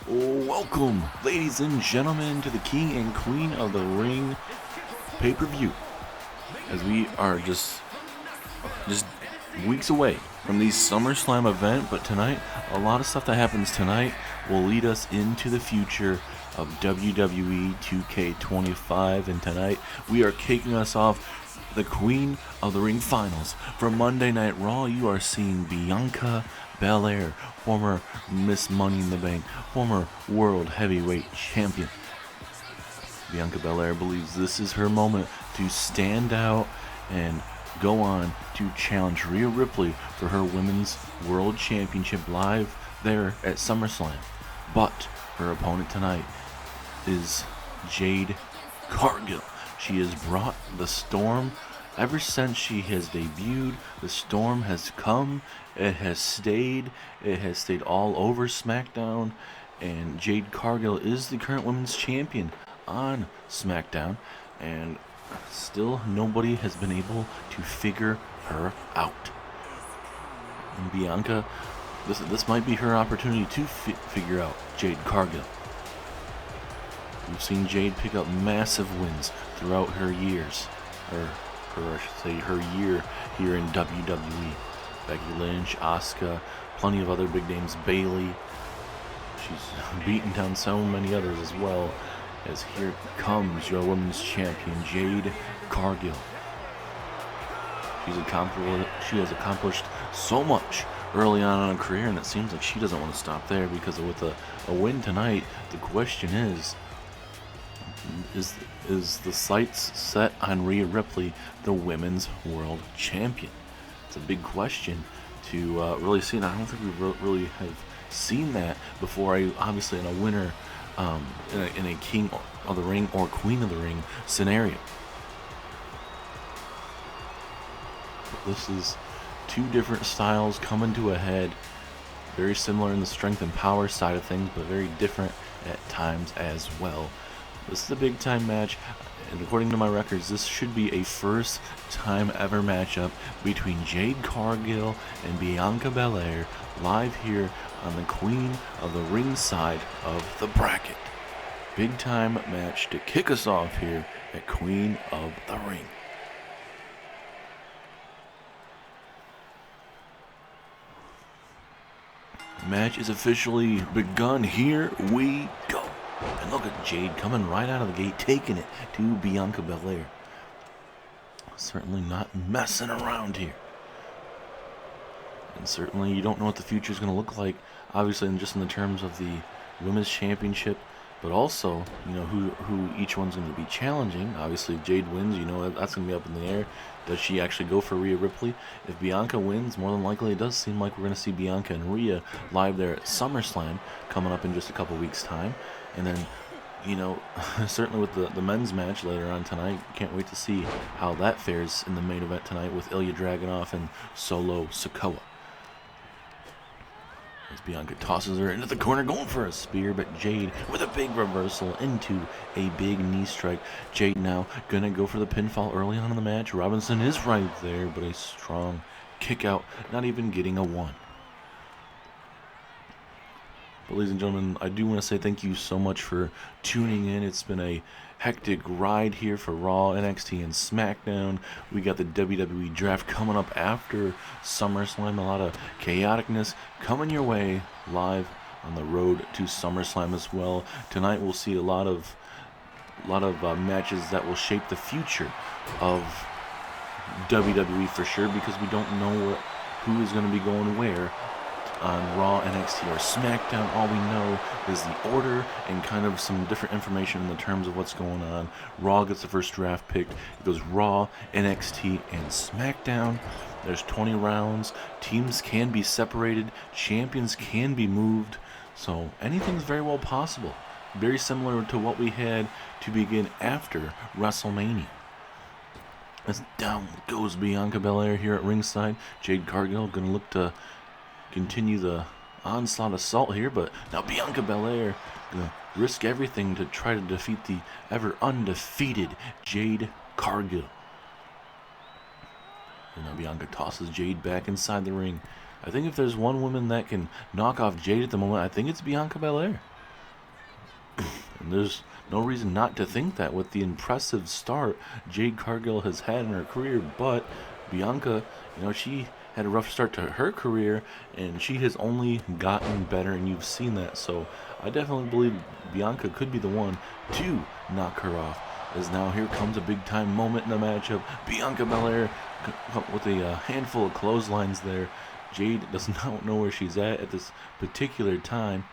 Welcome, ladies and gentlemen, to the King and Queen of the Ring pay-per-view. As we are just weeks away from the Summerslam event, but tonight, a lot of stuff that happens tonight will lead us into the future of WWE 2K24, and tonight we are kicking us off the Queen of the Ring finals. For Monday Night Raw, you are seeing Bianca Belair, former Miss Money in the Bank, former World Heavyweight Champion. Bianca Belair believes this is her moment to stand out and go on to challenge Rhea Ripley for her Women's World Championship live there at SummerSlam. But her opponent tonight is Jade Cargill. She has brought the storm. Ever since she has debuted, the storm has come. It has stayed all over SmackDown, and Jade Cargill is the current Women's Champion on SmackDown, and still nobody has been able to figure her out. And Bianca, this might be her opportunity to figure out Jade Cargill. We've seen Jade pick up massive wins throughout her years, her year here in WWE. Becky Lynch, Asuka, plenty of other big names, Bayley. She's beaten down so many others as well. As here comes your Women's Champion, Jade Cargill. She has accomplished so much early on in her career, and it seems like she doesn't want to stop there, because with a win tonight, the question is the sights set on Rhea Ripley, the Women's World Champion? It's a big question to really see, and I don't think we really have seen that before. Obviously, in a winner, in a King of the Ring or Queen of the Ring scenario. This is two different styles coming to a head. Very similar in the strength and power side of things, but very different at times as well. This is a big time match, and according to my records, this should be a first time ever matchup between Jade Cargill and Bianca Belair, live here on the Queen of the Ring side of the bracket. Big time match to kick us off here at Queen of the Ring. The match is officially begun. Here we go. And look at Jade coming right out of the gate, taking it to Bianca Belair. Certainly not messing around here. And certainly you don't know what the future is going to look like, obviously, just in the terms of the Women's Championship, but also, who each one's going to be challenging. Obviously, if Jade wins, that's going to be up in the air. Does she actually go for Rhea Ripley? If Bianca wins, more than likely it does seem like we're going to see Bianca and Rhea live there at SummerSlam coming up in just a couple weeks' time. And then, certainly with the men's match later on tonight, can't wait to see how that fares in the main event tonight with Ilja Dragunov and Solo Sikoa. As Bianca tosses her into the corner, going for a spear, but Jade with a big reversal into a big knee strike. Jade now gonna go for the pinfall early on in the match. Robinson is right there, but a strong kick out, not even getting a one. But ladies and gentlemen, I do want to say thank you so much for tuning in. It's been a hectic ride here for Raw, NXT, and SmackDown. We got the WWE draft coming up after SummerSlam. A lot of chaoticness coming your way live on the road to SummerSlam as well. Tonight we'll see a lot of matches that will shape the future of WWE for sure, because we don't know who is going to be going where on Raw, NXT, or SmackDown. All we know is the order and kind of some different information in the terms of what's going on. Raw gets the first draft pick. It goes Raw, NXT, and SmackDown. There's 20 rounds. Teams can be separated. Champions can be moved. So anything's very well possible. Very similar to what we had to begin after WrestleMania. As down goes Bianca Belair here at ringside. Jade Cargill going to look to continue the onslaught assault here, but now Bianca Belair going to risk everything to try to defeat the ever undefeated Jade Cargill. And now Bianca tosses Jade back inside the ring. I think if there's one woman that can knock off Jade at the moment, I think it's Bianca Belair. And there's no reason not to think that with the impressive start Jade Cargill has had in her career. But Bianca, she had a rough start to her career, and she has only gotten better, and you've seen that. So I definitely believe Bianca could be the one to knock her off. As now here comes a big-time moment in the matchup. Bianca Belair with a handful of clotheslines there. Jade does not know where she's at this particular time.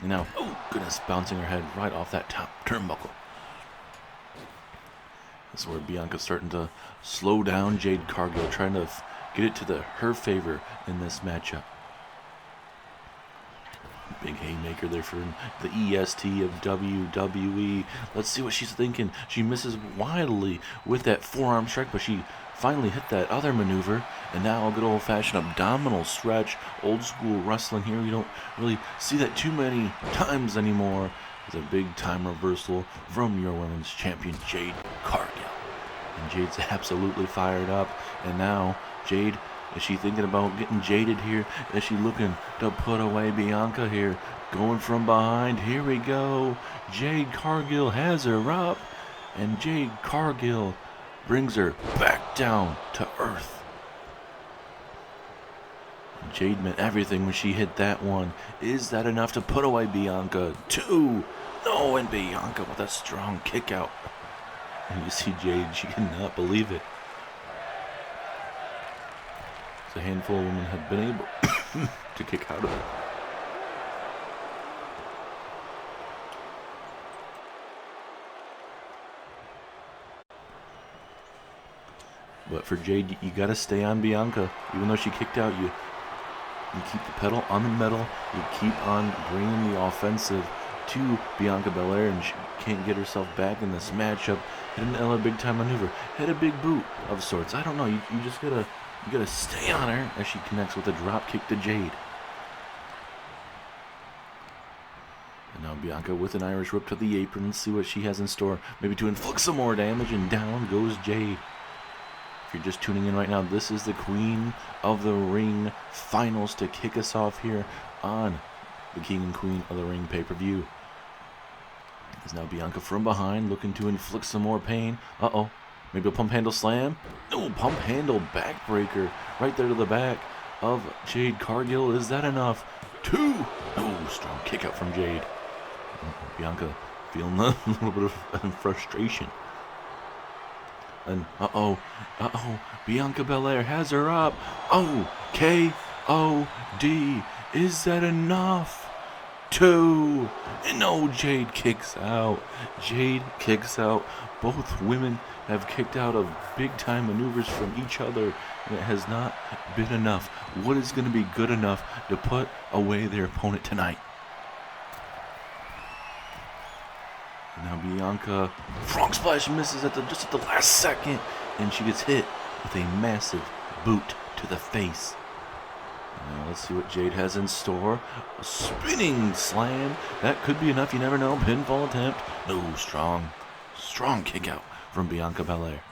And now, oh goodness, bouncing her head right off that top turnbuckle. This is where Bianca's starting to slow down Jade Cargill, trying to get it to her favor in this matchup. Big haymaker there for the EST of WWE. Let's see what she's thinking. She misses wildly with that forearm strike, but she finally hit that other maneuver. And now a good old-fashioned abdominal stretch. Old school wrestling here. You don't really see that too many times anymore. It's a big-time reversal from your women's champion, Jade Cargill. And Jade's absolutely fired up. And now Jade, is she thinking about getting jaded here? Is she looking to put away Bianca here? Going from behind. Here we go. Jade Cargill has her up. And Jade Cargill brings her back down to earth. Jade meant everything when she hit that one. Is that enough to put away Bianca? 2. No, and Bianca with a strong kick out. And you see Jade, she cannot believe it. A handful of women have been able to kick out of it. But for Jade, you gotta stay on Bianca. Even though she kicked out, you keep the pedal on the metal. You keep on bringing the offensive to Bianca Belair, and she can't get herself back in this matchup. Hit another big time maneuver. Hit a big boot of sorts. I don't know. You just gotta. You gotta stay on her as she connects with a drop kick to Jade. And now Bianca with an Irish whip to the apron. Let's see what she has in store. Maybe to inflict some more damage, and down goes Jade. If you're just tuning in right now, this is the Queen of the Ring finals to kick us off here on the King and Queen of the Ring pay-per-view. Is now Bianca from behind looking to inflict some more pain. Uh-oh. Maybe a pump handle slam. No, pump handle backbreaker right there to the back of Jade Cargill. Is that enough? 2. Oh, strong kick out from Jade. Bianca feeling a little bit of frustration. And Bianca Belair has her up. Oh, K.O.D. Is that enough? 2. And no, Jade kicks out. Jade kicks out. Both women have kicked out of big-time maneuvers from each other, and it has not been enough. What is going to be good enough to put away their opponent tonight? Now Bianca, frog splash misses just at the last second, and she gets hit with a massive boot to the face. Now let's see what Jade has in store. A spinning slam. That could be enough. You never know. Pinfall attempt. No, strong kick out from Bianca Belair.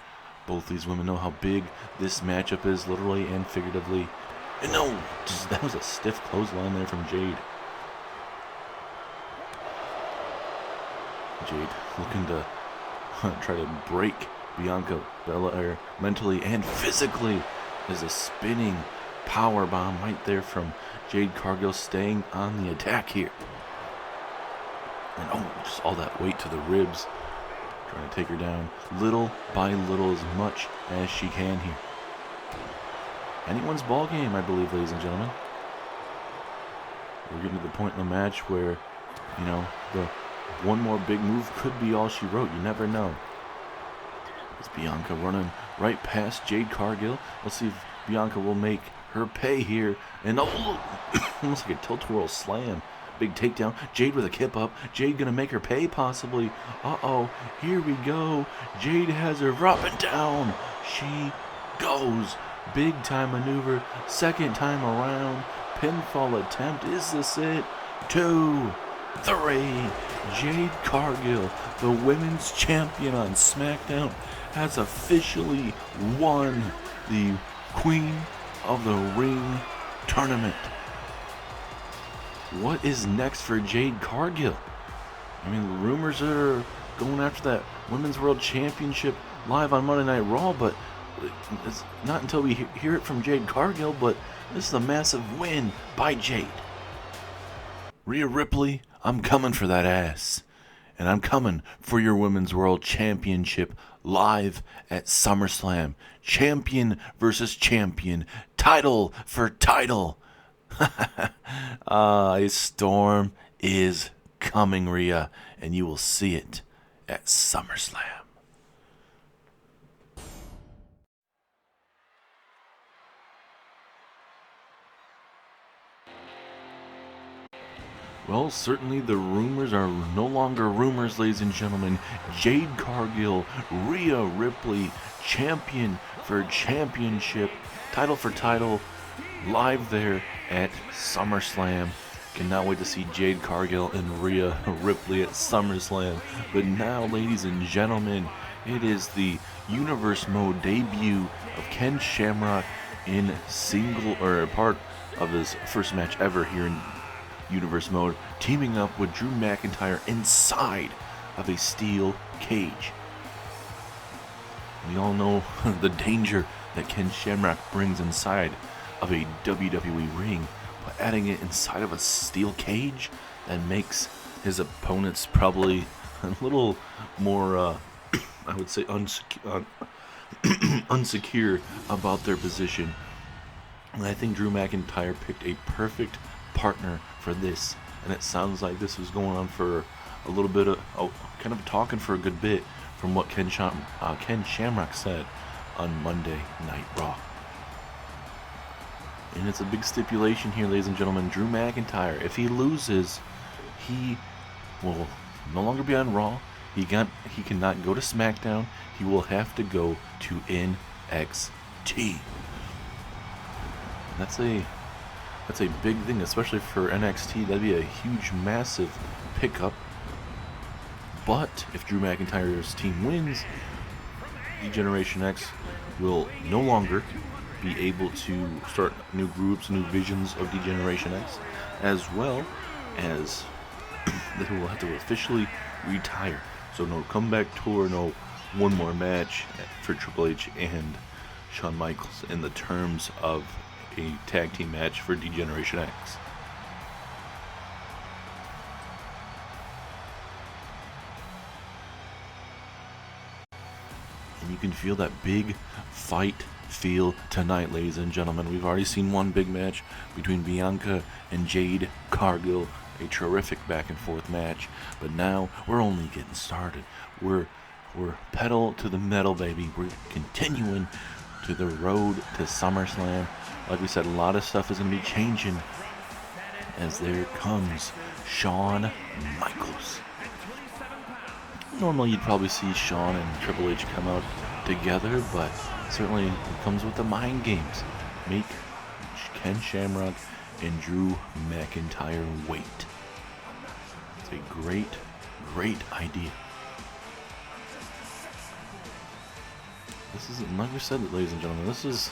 Both these women know how big this matchup is, literally and figuratively. And no, that was a stiff clothesline there from Jade. Jade looking to try to break Bianca Belair mentally and physically. There's a spinning power bomb right there from Jade Cargill, staying on the attack here. And just all that weight to the ribs. Trying to take her down little by little, as much as she can here. Anyone's ball game, I believe, ladies and gentlemen. We're getting to the point in the match where, the one more big move could be all she wrote. You never know. It's Bianca running right past Jade Cargill. Let's see if Bianca will make her pay here. And almost like a tilt-twirl slam. Big takedown. Jade with a kip up. Jade gonna make her pay possibly. Here we go. Jade has her up and down. She goes. Big time maneuver. Second time around. Pinfall attempt. Is this it? 2, 3. Jade Cargill, the women's champion on SmackDown, has officially won the Queen of the Ring tournament. What is next for Jade Cargill? I mean, the rumors are going after that Women's World Championship live on Monday Night Raw, but it's not until we hear it from Jade Cargill, but this is a massive win by Jade. Rhea Ripley, I'm coming for that ass. And I'm coming for your Women's World Championship live at SummerSlam. Champion versus champion. Title for title. A storm is coming, Rhea, and you will see it at SummerSlam. Well, certainly the rumors are no longer rumors, ladies and gentlemen. Jade Cargill, Rhea Ripley, champion for championship, title for title, live there at SummerSlam. Cannot wait to see Jade Cargill and Rhea Ripley at SummerSlam. But now, ladies and gentlemen, it is the Universe Mode debut of Ken Shamrock in part of his first match ever here in Universe Mode, teaming up with Drew McIntyre inside of a steel cage. We all know the danger that Ken Shamrock brings inside of a WWE ring, but adding it inside of a steel cage, that makes his opponents probably a little more, I would say, unsecure about their position. And I think Drew McIntyre picked a perfect partner for this, and it sounds like this was going on for a little bit of kind of talking for a good bit from what Ken Shamrock said on Monday Night Raw. And it's a big stipulation here, ladies and gentlemen. Drew McIntyre, if he loses, he will no longer be on Raw. He cannot go to SmackDown. He will have to go to NXT. That's a big thing, especially for NXT. That'd be a huge, massive pickup. But if Drew McIntyre's team wins, D-Generation X will no longer be able to start new groups, new visions of D-Generation X, as well as they will have to officially retire. So no comeback tour, no one more match for Triple H and Shawn Michaels in the terms of a tag team match for D-Generation X. And you can feel that big fight feel tonight, ladies and gentlemen. We've already seen one big match between Bianca and Jade Cargill, a terrific back and forth match, but now we're only getting started. We're pedal to the metal, baby. We're continuing to the road to SummerSlam. Like we said, a lot of stuff is going to be changing as there comes Shawn Michaels. Normally you'd probably see Shawn and Triple H come out together, but certainly it comes with the mind games. Make Ken Shamrock and Drew McIntyre wait. It's a great, great idea. This is, like we said, ladies and gentlemen, this is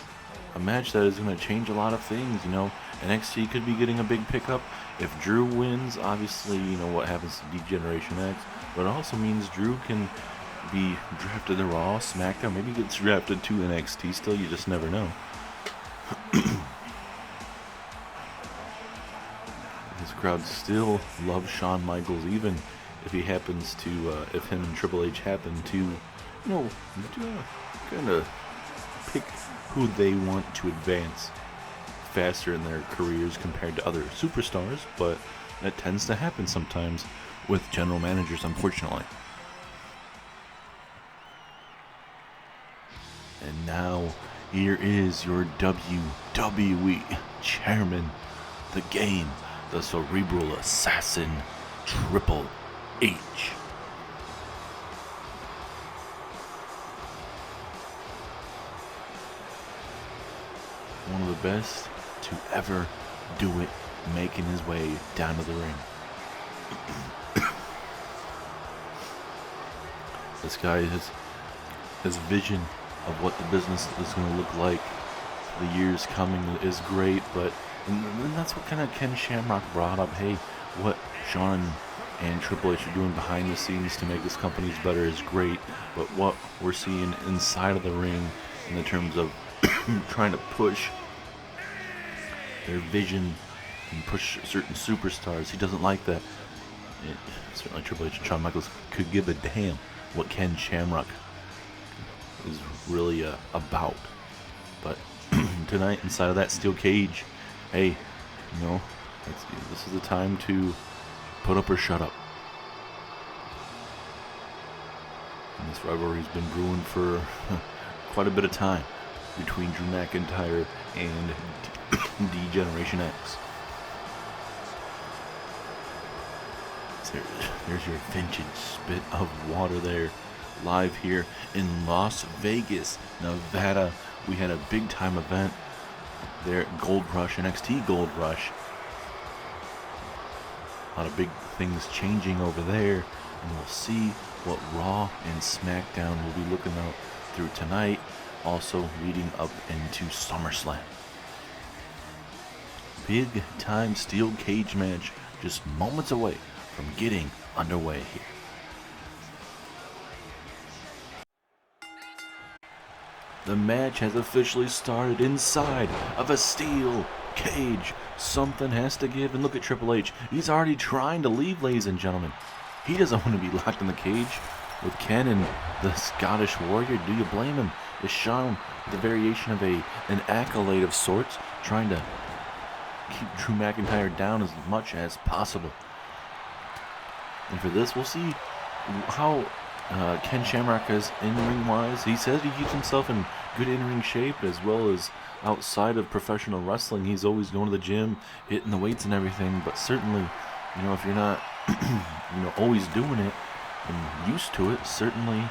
a match that is going to change a lot of things. You know, NXT could be getting a big pickup. If Drew wins, obviously, you know what happens to D-Generation X, but it also means Drew can be drafted to Raw, SmackDown, maybe gets drafted to NXT still, you just never know. His crowd still loves Shawn Michaels, even if he happens to, if him and Triple H happen to, you know, kind of pick who they want to advance faster in their careers compared to other superstars, but that tends to happen sometimes with general managers, unfortunately. And now, here is your WWE Chairman, the Game, the Cerebral Assassin, Triple H. One of the best to ever do it, making his way down to the ring. This guy has his vision of what the business is going to look like the years coming is great, but and that's what kind of Ken Shamrock brought up. Hey, what Shawn and Triple H are doing behind the scenes to make this company better is great, but what we're seeing inside of the ring in the terms of trying to push their vision and push certain superstars, he doesn't like that. Certainly Triple H and Shawn Michaels could give a damn what Ken Shamrock is really about. But tonight, inside of that steel cage, hey, this is the time to put up or shut up. And this rivalry has been brewing for quite a bit of time between Drew McIntyre and D-Generation X. There's your vintage spit of water there, live here in Las Vegas, Nevada. We had a big time event there at Gold Rush, NXT Gold Rush. A lot of big things changing over there, and we'll see what Raw and SmackDown will be looking out through tonight, also leading up into SummerSlam. Big time steel cage match just moments away from getting underway here. The match has officially started inside of a steel cage. Something has to give, and look at Triple H. He's already trying to leave, ladies and gentlemen. He doesn't want to be locked in the cage with Ken and the Scottish Warrior. Do you blame him? Is Shawn the variation of an accolade of sorts, trying to keep Drew McIntyre down as much as possible? And for this, we'll see how Ken Shamrock is in-ring wise. He says he keeps himself in good in-ring shape, as well as outside of professional wrestling. He's always going to the gym, hitting the weights and everything. But certainly, if you're not, always doing it and used to it, certainly,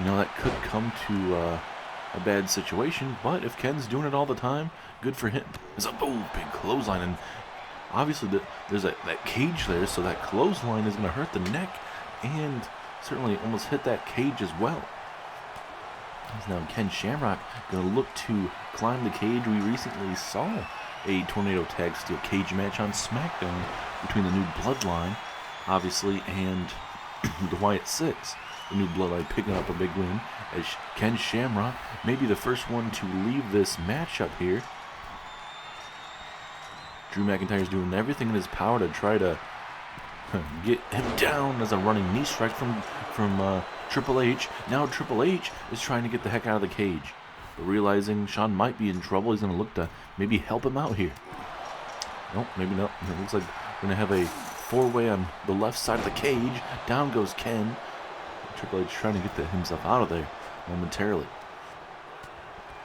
that could come to a bad situation. But if Ken's doing it all the time, good for him. It's a big clothesline, and obviously there's that cage there, so that clothesline is going to hurt the neck and certainly almost hit that cage as well. Now Ken Shamrock going to look to climb the cage. We recently saw a Tornado Tag Steel cage match on SmackDown between the New Bloodline, obviously, and the Wyatt Six. The New Bloodline picking up a big win, as Ken Shamrock may be the first one to leave this matchup here. Drew McIntyre's doing everything in his power to try to get him down as a running knee strike from Triple H. Now Triple H is trying to get the heck out of the cage, but realizing Shawn might be in trouble, he's going to look to maybe help him out here. Nope, maybe not. It looks like we're going to have a four-way on the left side of the cage. Down goes Ken. Triple H trying to get himself out of there momentarily.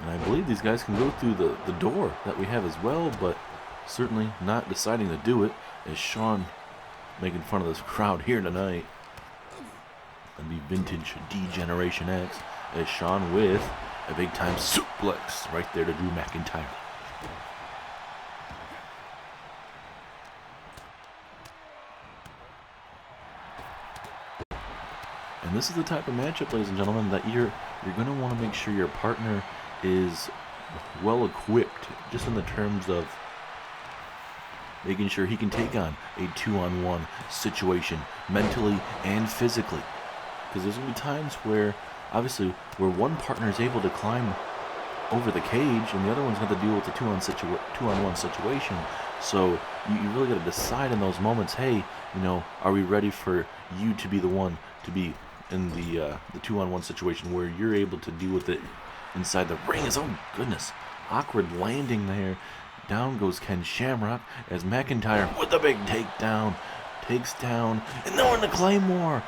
And I believe these guys can go through the door that we have as well, but certainly not deciding to do it, as Shawn making fun of this crowd here tonight. And the vintage D-Generation X, as Shawn with a big time suplex right there to Drew McIntyre. And this is the type of matchup, ladies and gentlemen, that you're going to want to make sure your partner is well equipped, just in the terms of making sure he can take on a 2-on-1 situation mentally and physically. Because there's going to be times where, obviously, where one partner is able to climb over the cage and the other one's going to deal with the 2-on-1 situation. So you really got to decide in those moments, hey, are we ready for you to be the one to be in the 2-on-1 situation where you're able to deal with it inside the ring? Oh goodness, awkward landing there. Down goes Ken Shamrock as McIntyre with the big takedown. Takes down, and then the Claymore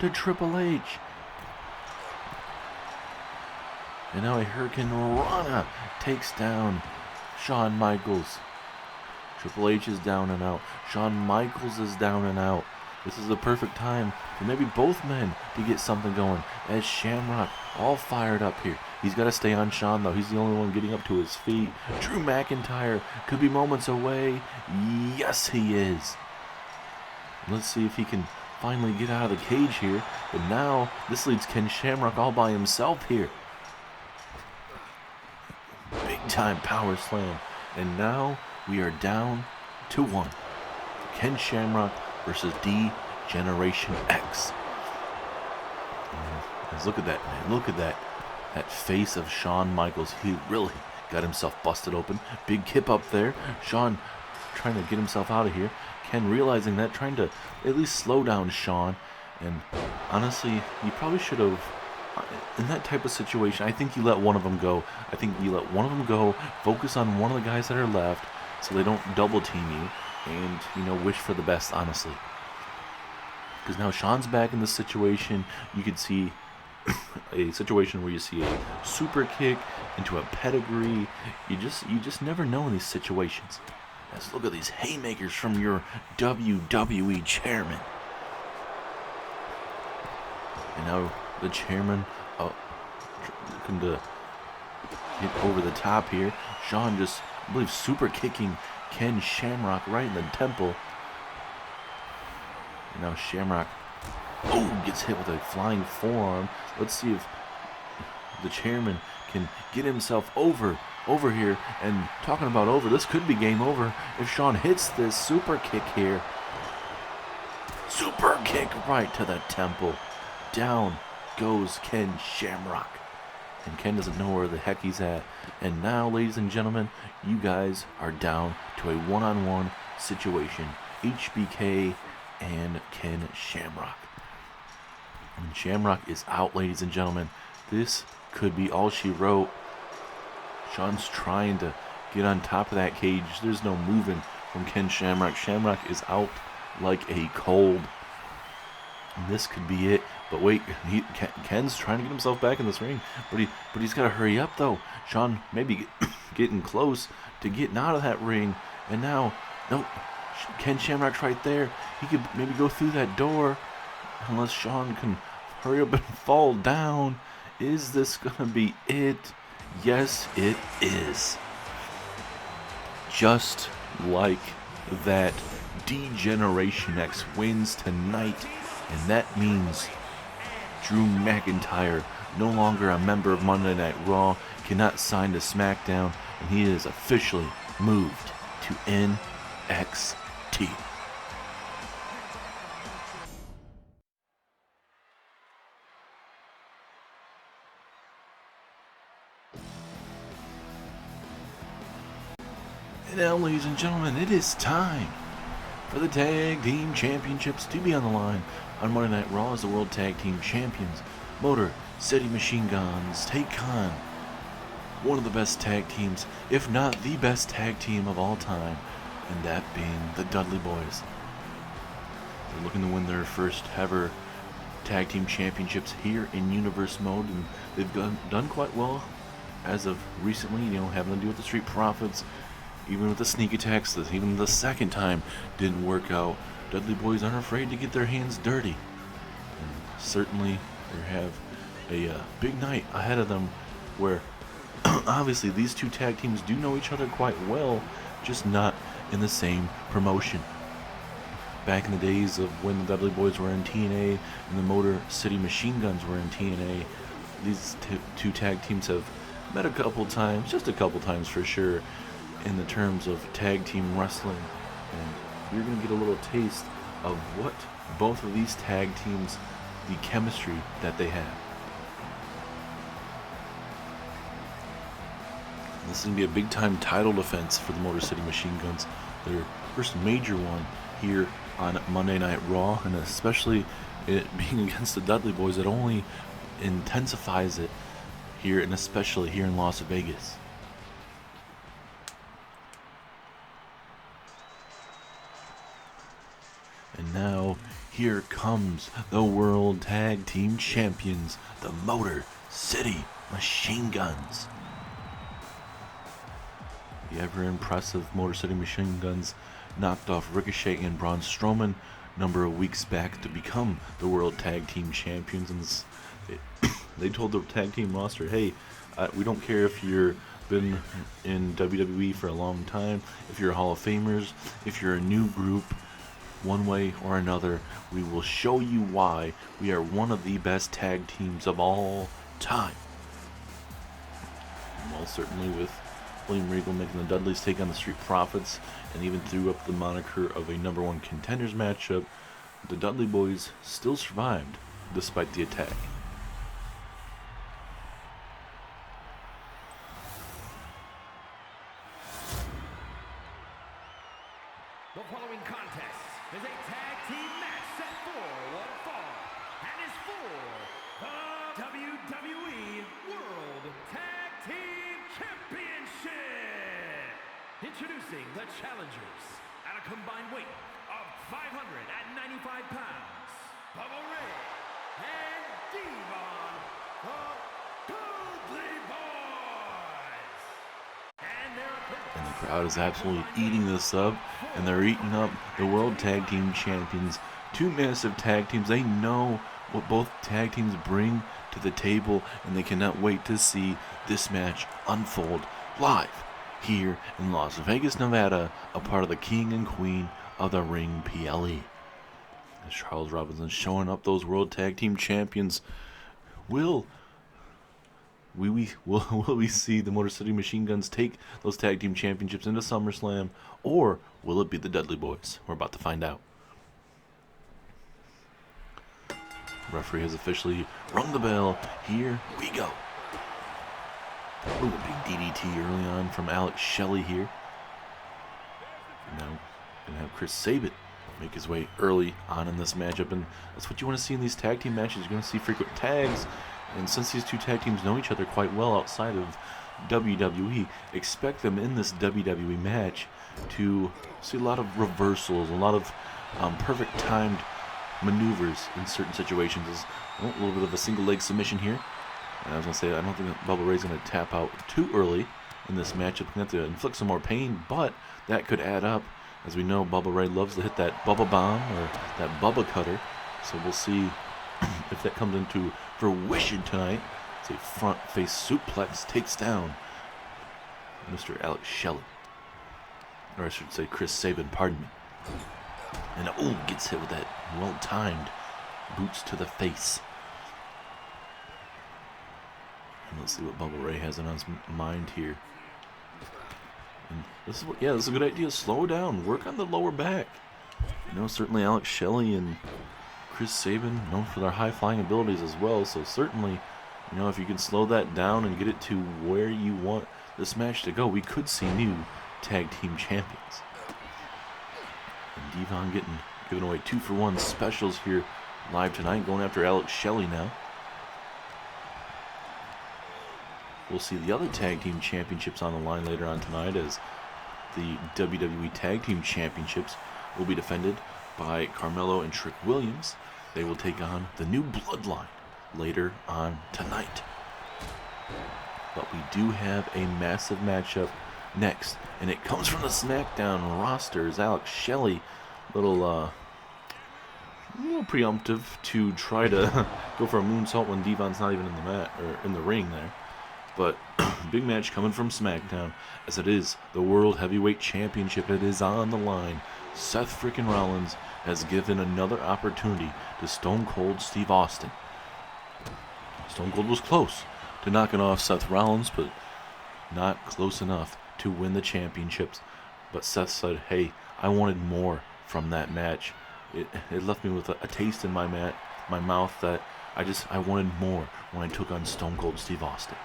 to Triple H. And now a Hurricane Rana takes down Shawn Michaels. Triple H is down and out. Shawn Michaels is down and out. This is the perfect time for maybe both men to get something going, as Shamrock all fired up here. He's got to stay on Shawn, though. He's the only one getting up to his feet. Drew McIntyre could be moments away. Yes, he is. Let's see if he can finally get out of the cage here. But now, this leads Ken Shamrock all by himself here. Big big time power slam. And now we are down to 1. Ken Shamrock versus D-Generation X. Look at that, man. Look at that face of Shawn Michaels. He really got himself busted open. Big kip up there. Shawn trying to get himself out of here. Ken realizing that, trying to at least slow down Shawn. And honestly, you probably should have, in that type of situation, I think you let one of them go. I think you let one of them go, focus on one of the guys that are left so they don't double team you, and, you know, wish for the best, honestly. Because now Shawn's back in this situation. You could see a situation where you see a super kick into a pedigree. You just never know in these situations. Let's look at these haymakers from your WWE chairman. And now the chairman looking to hit over the top here. Shawn just, I believe, super kicking Ken Shamrock right in the temple. And now Shamrock, gets hit with a flying forearm. Let's see if the chairman can get himself over here. And talking about over, this could be game over if Shawn hits this super kick here. Super kick right to the temple. Down goes Ken Shamrock. And Ken doesn't know where the heck he's at. And now, ladies and gentlemen, you guys are down to a one-on-one situation. HBK and Ken Shamrock. And Shamrock is out, ladies and gentlemen. This could be all she wrote. Shawn's trying to get on top of that cage. There's no moving from Ken Shamrock. Shamrock is out like a cold. And this could be it. But wait, Ken's trying to get himself back in this ring. But he's got to hurry up, though. Shawn maybe getting close to getting out of that ring. And now, nope, Ken Shamrock's right there. He could maybe go through that door. Unless Shawn can hurry up and fall down. Is this going to be it? Yes, it is. Just like that, D-Generation X wins tonight. And that means Drew McIntyre, no longer a member of Monday Night Raw, cannot sign to SmackDown, and he is officially moved to NXT. And now, ladies and gentlemen, it is time for the Tag Team Championships to be on the line. On Monday Night Raw, as the World Tag Team Champions, Motor City Machine Guns take on one of the best tag teams, if not the best tag team of all time, and that being the Dudley Boys. They're looking to win their first ever Tag Team Championships here in Universe Mode, and they've done quite well as of recently, you know, having to do with the Street Profits, even with the sneak attacks. Even the second time didn't work out. Dudley Boys aren't afraid to get their hands dirty. And certainly they have a big night ahead of them where obviously these two tag teams do know each other quite well, just not in the same promotion. Back in the days of when the Dudley Boys were in TNA and the Motor City Machine Guns were in TNA, these two tag teams have met a couple times, just a couple times for sure, in the terms of tag team wrestling. And you're going to get a little taste of what both of these tag teams, the chemistry that they have. This is going to be a big time title defense for the Motor City Machine Guns. Their first major one here on Monday Night Raw, and especially it being against the Dudley Boys, it only intensifies it here, and especially here in Las Vegas. And now, here comes the World Tag Team Champions, the Motor City Machine Guns. The ever-impressive Motor City Machine Guns knocked off Ricochet and Braun Strowman a number of weeks back to become the World Tag Team Champions. And they told the tag team roster, hey, we don't care if you've been in WWE for a long time, if you're Hall of Famers, if you're a new group, one way or another, we will show you why we are one of the best tag teams of all time. Well, certainly with William Regal making the Dudleys take on the Street Profits, and even threw up the moniker of a #1 contenders matchup. The Dudley Boys still survived despite the attack. The following contest is a tag team match set for one fall and is for the WWE World Tag Team Championship. Introducing the challengers at a combined weight of 595 pounds, Bubba Ray and Devon, the Dudley Boys. And the crowd is absolutely eating this up, and they're eating up the World Tag Team Champions. Two massive tag teams. They know what both tag teams bring to the table, and they cannot wait to see this match unfold live here in Las Vegas, Nevada, a part of the King and Queen of the Ring PLE. As Charles Robinson showing up those World Tag Team Champions. Will we see the Motor City Machine Guns take those Tag Team Championships into SummerSlam, or will it be the Dudley Boys? We're about to find out. Referee has officially rung the bell. Here we go. Ooh, a big DDT early on from Alex Shelley here. Now, gonna have Chris Sabin make his way early on in this matchup, and that's what you want to see in these tag team matches. You're going to see frequent tags, and since these two tag teams know each other quite well outside of WWE, expect them in this WWE match to see a lot of reversals, a lot of perfect timed maneuvers in certain situations. A little bit of a single leg submission here. And I was going to say, I don't think that Bubba Ray's going to tap out too early in this matchup. He's going to have to inflict some more pain, but that could add up. As we know, Bubba Ray loves to hit that Bubba Bomb or that Bubba Cutter. So we'll see if that comes into fruition tonight. It's a front face suplex, takes down Mr. Alex Shelley. Or I should say Chris Sabin, pardon me. And gets hit with that well-timed boots to the face. And let's see what Bubba Ray has on his mind here. And this is a good idea. Slow down. Work on the lower back. You know, certainly Alex Shelley and Chris Sabin known for their high-flying abilities as well. So certainly, you know, if you can slow that down and get it to where you want this match to go, we could see new tag team champions. And Devon giving away 2-for-1 specials here live tonight, going after Alex Shelley now. We'll see the other tag team championships on the line later on tonight, as the WWE Tag Team Championships will be defended by Carmelo and Trick Williams. They will take on the New Bloodline later on tonight. But we do have a massive matchup next, and it comes from the SmackDown roster. As Alex Shelley, little preemptive to try to go for a moonsault when Devon's not even in the mat or in the ring there. But big match coming from SmackDown, as it is the World Heavyweight Championship. It is on the line. Seth freaking Rollins has given another opportunity to Stone Cold Steve Austin. Stone Cold was close to knocking off Seth Rollins, but not close enough to win the championships. But Seth said, hey, I wanted more from that match. It left me with a taste in my mouth that I wanted more when I took on Stone Cold Steve Austin.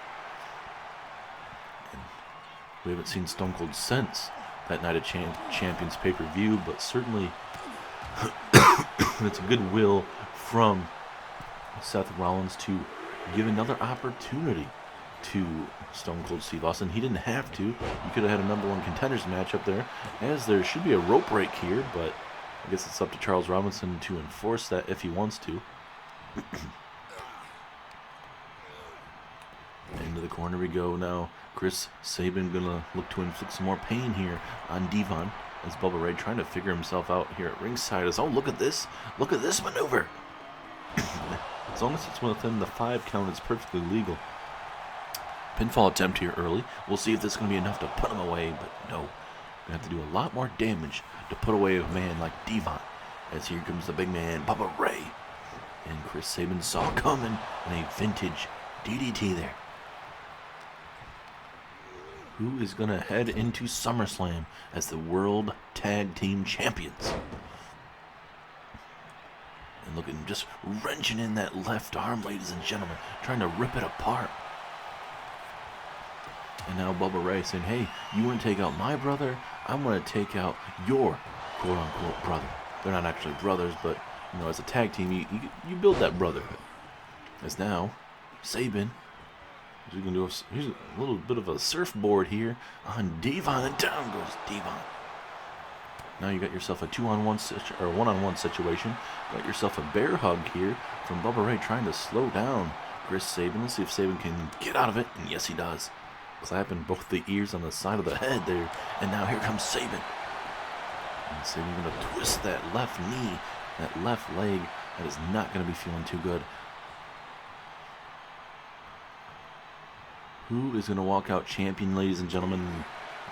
And we haven't seen Stone Cold since that Night of Champions pay-per-view, but certainly it's a goodwill from Seth Rollins to give another opportunity to Stone Cold Steve Austin. He didn't have to. You could have had a #1 contenders match up there, as there should be a rope break here, but I guess it's up to Charles Robinson to enforce that if he wants to. Into the corner we go now. Chris Sabin gonna look to inflict some more pain here on Devon, as Bubba Ray trying to figure himself out here at ringside. As look at this maneuver. As long as it's within the 5 count, it's perfectly legal. Pinfall attempt here early. We'll see if this is going to be enough to put him away, but no. We're going to have to do a lot more damage to put away a man like Devon. As here comes the big man, Bubba Ray. And Chris Sabin saw coming, and a vintage DDT there. who is going to head into SummerSlam as the World Tag Team Champions. And looking, just wrenching in that left arm, ladies and gentlemen, trying to rip it apart. And now Bubba Ray saying, hey, you want to take out my brother? I'm going to take out your quote-unquote brother. They're not actually brothers, but, you know, as a tag team, you build that brotherhood. As now, Sabin, he's going to do here's a little bit of a surfboard here on Devon, and down goes Devon. Now you got yourself a 2-on-1 or 1-on-1 situation. Got yourself a bear hug here from Bubba Ray trying to slow down Chris Sabin. Let's see if Sabin can get out of it. And yes, he does. Clapping both the ears on the side of the head there. And now here comes Sabin. And Sabin going to twist that left knee, that left leg. That is not going to be feeling too good. Who is going to walk out champion, ladies and gentlemen?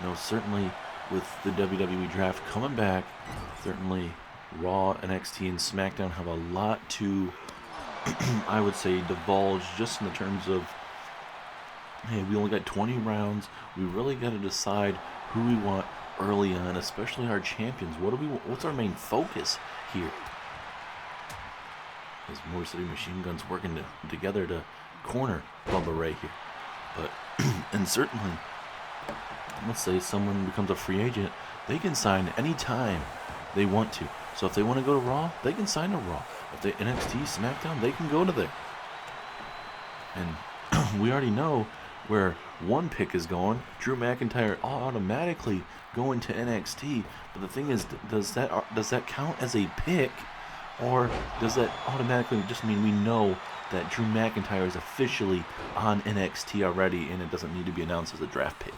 You know, certainly with the WWE draft coming back, certainly Raw, NXT, and SmackDown have a lot to, I would say, divulge just in the terms of, hey, we only got 20 rounds. We really got to decide who we want early on, especially our champions. What's our main focus here? As Motor City Machine Guns working together to corner Bubba Ray here. But, and certainly, let's say someone becomes a free agent, they can sign any time they want to. So if they want to go to Raw, they can sign to Raw. If they NXT, SmackDown, they can go to there. And we already know where one pick is going. Drew McIntyre automatically going to NXT. But the thing is, does that count as a pick, or does that automatically just mean we know that Drew McIntyre is officially on NXT already, and it doesn't need to be announced as a draft pick?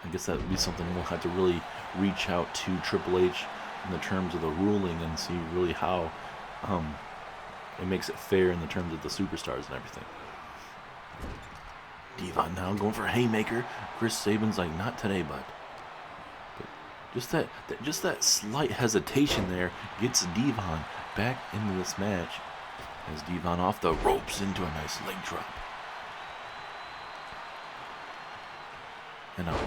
I guess that would be something we'll have to really reach out to Triple H in the terms of the ruling and see really how it makes it fair in the terms of the superstars and everything. Devon now going for a haymaker. Chris Sabin's like, not today, bud. But just that slight hesitation there gets Devon back into this match. As Devon off the ropes into a nice leg drop. And now,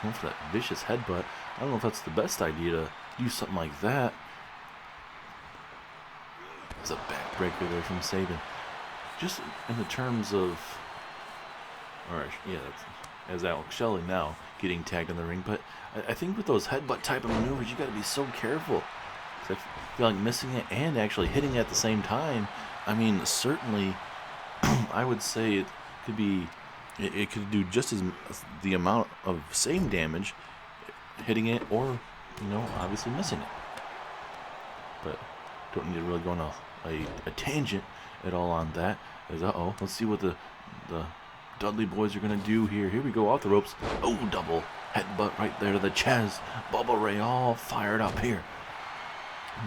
going for that vicious headbutt. I don't know if that's the best idea to do something like that. There's a backbreaker there from Sabin. Just in the terms of, alright, yeah, that's, as Alex Shelley now getting tagged in the ring. But I think with those headbutt type of maneuvers, you got to be so careful. I feel like missing it and actually hitting it at the same time. I mean, certainly, I would say it could be, it could do just as the amount of same damage hitting it, or, you know, obviously missing it. But don't need to really go on a tangent at all on that. As let's see what the Dudley boys are gonna do here. Here we go, off the ropes. Oh, double headbutt right there to the chest. Bubba Ray all fired up here.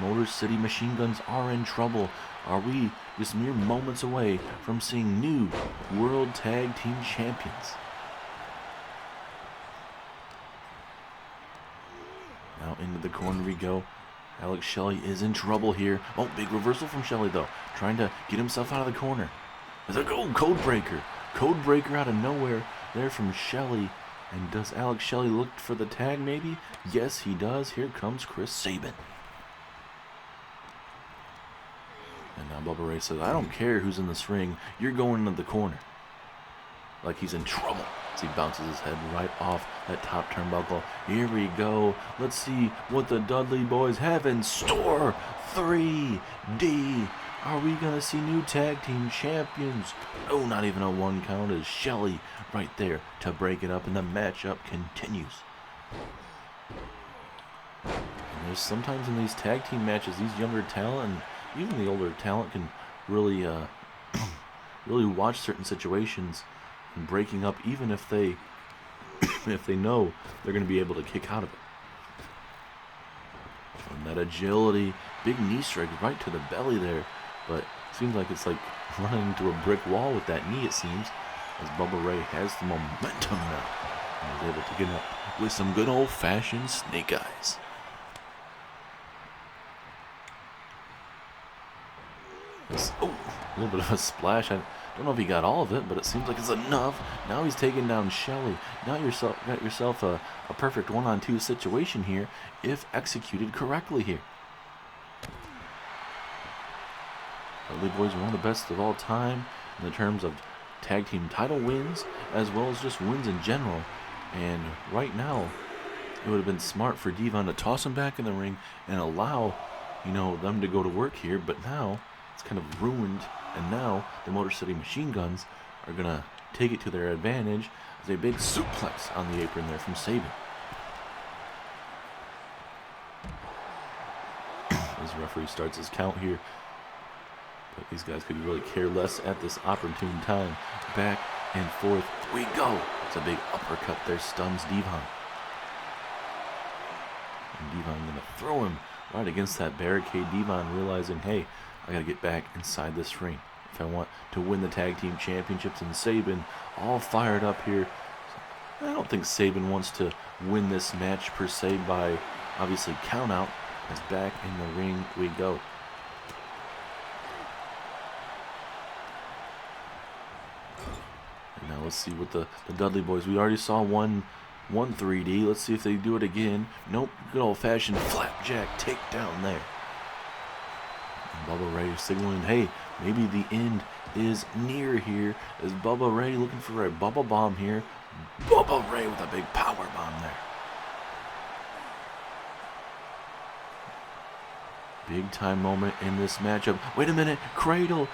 Motor City Machine Guns are in trouble. Are we just mere moments away from seeing new World Tag Team Champions? Now into the corner we go. Alex Shelley is in trouble here. Oh, big reversal from Shelley though. Trying to get himself out of the corner. There's a code breaker. Code breaker out of nowhere there from Shelley. And does Alex Shelley look for the tag maybe? Yes, he does. Here comes Chris Sabin. And now Bubba Ray says, I don't care who's in this ring. You're going into the corner. Like he's in trouble. As he bounces his head right off that top turnbuckle. Here we go. Let's see what the Dudley boys have in store. 3D. Are we going to see new tag team champions? Oh, not even a one count as Shelley right there to break it up. And the matchup continues. And there's sometimes in these tag team matches, these younger talent and even the older talent can really really watch certain situations and breaking up, even if they if they know they're going to be able to kick out of it. And that agility, big knee strike right to the belly there, but it seems like it's like running into a brick wall with that knee, it seems, as Bubba Ray has the momentum now and is able to get up with some good old-fashioned snake eyes. Oh, a little bit of a splash. Don't know if he got all of it, but it seems like it's enough. Now he's taking down Shelly. Now got yourself a perfect 1-on-2 situation here if executed correctly here. Dudley Boys are one of the best of all time in the terms of tag team title wins as well as just wins in general. And right now, it would have been smart for Devon to toss him back in the ring and allow, them to go to work here. But now it's kind of ruined. And now the Motor City Machine Guns are going to take it to their advantage as a big suplex on the apron there from Sabin. As the referee starts his count here. But these guys could really care less at this opportune time. Back and forth we go. It's a big uppercut there, stuns Devon. And Devon going to throw him right against that barricade. Devon realizing, hey, I got to get back inside this ring if I want to win the tag team championships. And Sabin all fired up here. I don't think Sabin wants to win this match per se by obviously count out. As back in the ring we go. And now let's see what the Dudley Boys. We already saw one 3D. Let's see if they do it again. Nope. Good old-fashioned flapjack takedown there. Bubba Ray signaling, hey, maybe the end is near here. Is Bubba Ray looking for a Bubba Bomb here? Bubba Ray with a big power bomb there. Big time moment in this matchup. Wait a minute, Cradle.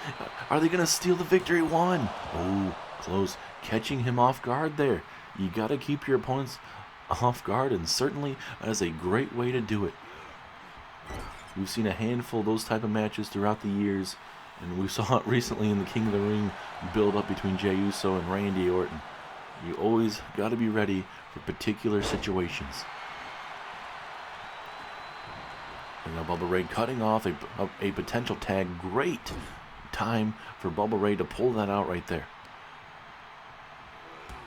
Are they going to steal the victory? One. Oh, close. Catching him off guard there. You got to keep your opponents off guard, and certainly that is a great way to do it. We've seen a handful of those type of matches throughout the years, and we saw it recently in the King of the Ring build up between Jey Uso and Randy Orton. You always got to be ready for particular situations. And now Bubba Ray cutting off a potential tag. Great time for Bubba Ray to pull that out right there.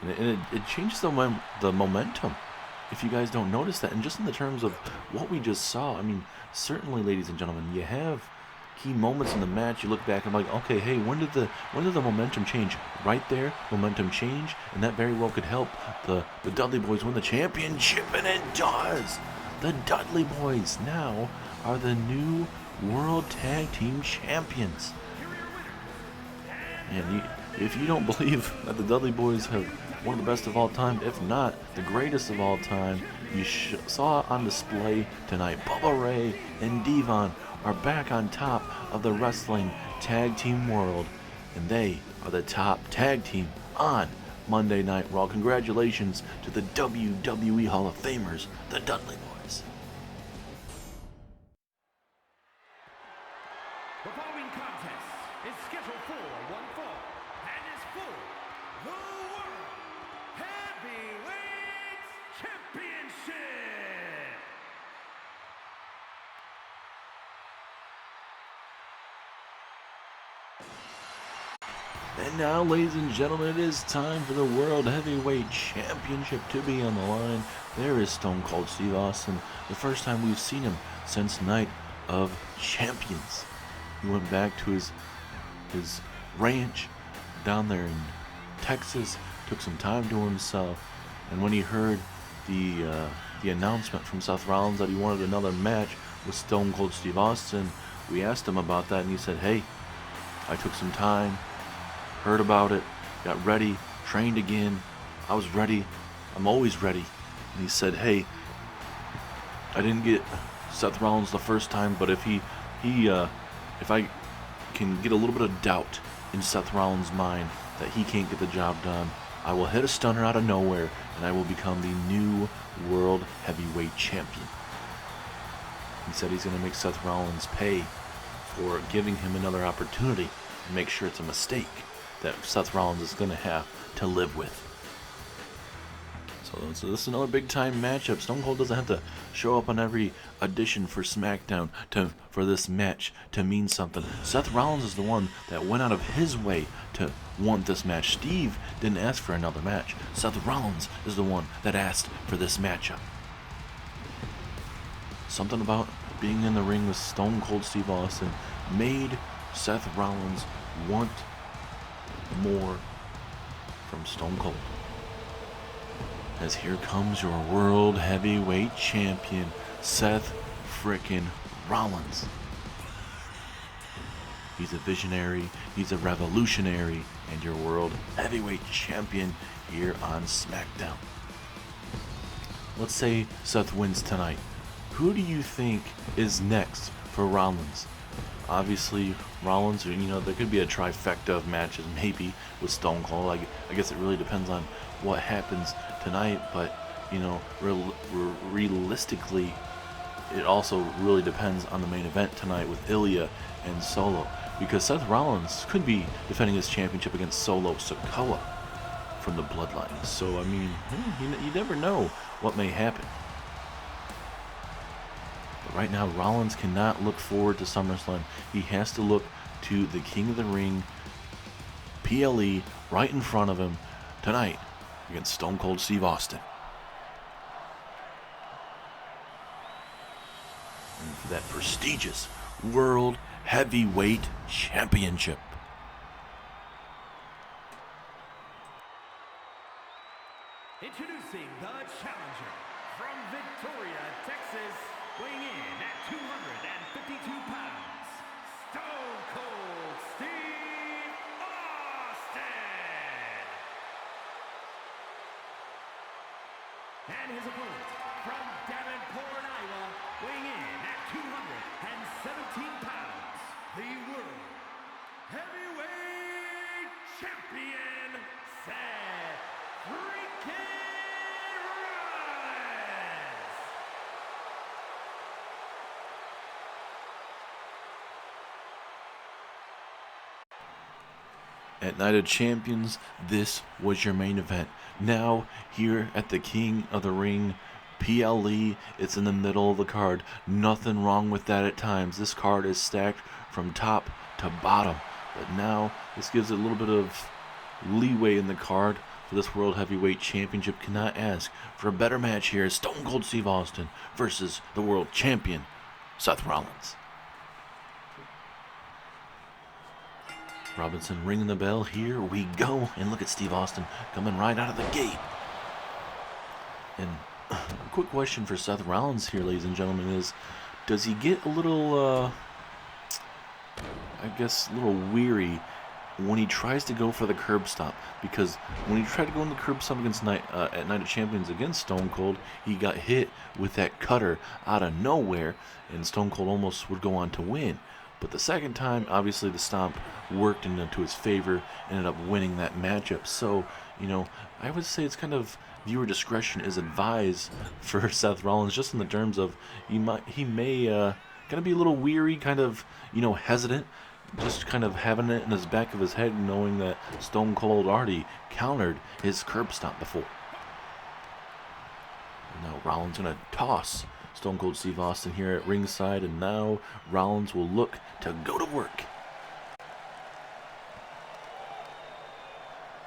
And it changes the momentum. If you guys don't notice that, and just in the terms of what we just saw, I mean, certainly, ladies and gentlemen, you have key moments in the match. You look back and like, okay, hey, when did the momentum change? Right there, momentum change, and that very well could help the Dudley Boys win the championship, and it does. The Dudley Boys now are the new World Tag Team Champions. And if you don't believe that the Dudley Boys have one of the best of all time, if not the greatest of all time, you saw on display tonight. Bubba Ray and Devon are back on top of the wrestling tag team world, and they are the top tag team on Monday Night Raw. Congratulations to the WWE Hall of Famers, the Dudley Boys. The following contest is scheduled for one fall and is for the World Heavyweight Championship. And now, ladies and gentlemen, it is time for the World Heavyweight Championship to be on the line. There is Stone Cold Steve Austin, the first time we've seen him since Night of Champions. He went back to his ranch down there in Texas, took some time to himself, and when he heard the announcement from Seth Rollins that he wanted another match with Stone Cold Steve Austin, we asked him about that, and he said, hey, I took some time, heard about it, got ready, trained again, I was ready, I'm always ready. And he said, hey, I didn't get Seth Rollins the first time, but if I can get a little bit of doubt in Seth Rollins' mind that he can't get the job done, I will hit a stunner out of nowhere, and I will become the new World Heavyweight Champion. He said he's going to make Seth Rollins pay for giving him another opportunity and make sure it's a mistake that Seth Rollins is going to have to live with. So this is another big time matchup. Stone Cold doesn't have to show up on every audition for SmackDown for this match to mean something. Seth Rollins is the one that went out of his way to want this match. Steve didn't ask for another match. Seth Rollins is the one that asked for this matchup. Something about being in the ring with Stone Cold Steve Austin made Seth Rollins want more from Stone Cold. As here comes your World Heavyweight Champion, Seth frickin' Rollins. He's a visionary, he's a revolutionary, and your World Heavyweight Champion here on SmackDown. Let's say Seth wins tonight. Who do you think is next for Rollins? Obviously, Rollins, there could be a trifecta of matches, maybe, with Stone Cold. I guess it really depends on what happens tonight, but, realistically, it also really depends on the main event tonight with Ilja and Solo, because Seth Rollins could be defending his championship against Solo Sikoa from the Bloodline. So, you never know what may happen. But right now, Rollins cannot look forward to SummerSlam. He has to look to the King of the Ring, PLE, right in front of him tonight against Stone Cold Steve Austin. And for that prestigious World Heavyweight Championship. Introducing the challenger from Victoria, Texas, weighing in at 252 pounds, Stone Cold Steve Austin. And his opponent from Davenport, Iowa, weighing in at 217 pounds, the World Heavyweight Champion, Seth freaking Rollins. At Night of Champions, this was your main event. Now, here at the King of the Ring, PLE, it's in the middle of the card. Nothing wrong with that at times. This card is stacked from top to bottom. But now, this gives it a little bit of leeway in the card for this World Heavyweight Championship. Cannot ask for a better match here. Stone Cold Steve Austin versus the World Champion, Seth Rollins. Robinson ringing the bell. Here we go. And look at Steve Austin coming right out of the gate. And a quick question for Seth Rollins here, ladies and gentlemen, is does he get a little, a little weary when he tries to go for the curb stomp? Because when he tried to go in the curb stomp against at Night of Champions against Stone Cold, he got hit with that cutter out of nowhere, and Stone Cold almost would go on to win. But the second time, obviously the stomp worked into his favor, ended up winning that matchup. So, I would say it's kind of viewer discretion is advised for Seth Rollins, just in the terms of he may kind of be a little weary, kind of, hesitant, just kind of having it in his back of his head, knowing that Stone Cold already countered his curb stomp before. Now Rollins going to toss Stone Cold Steve Austin here at ringside, and now Rollins will look to go to work.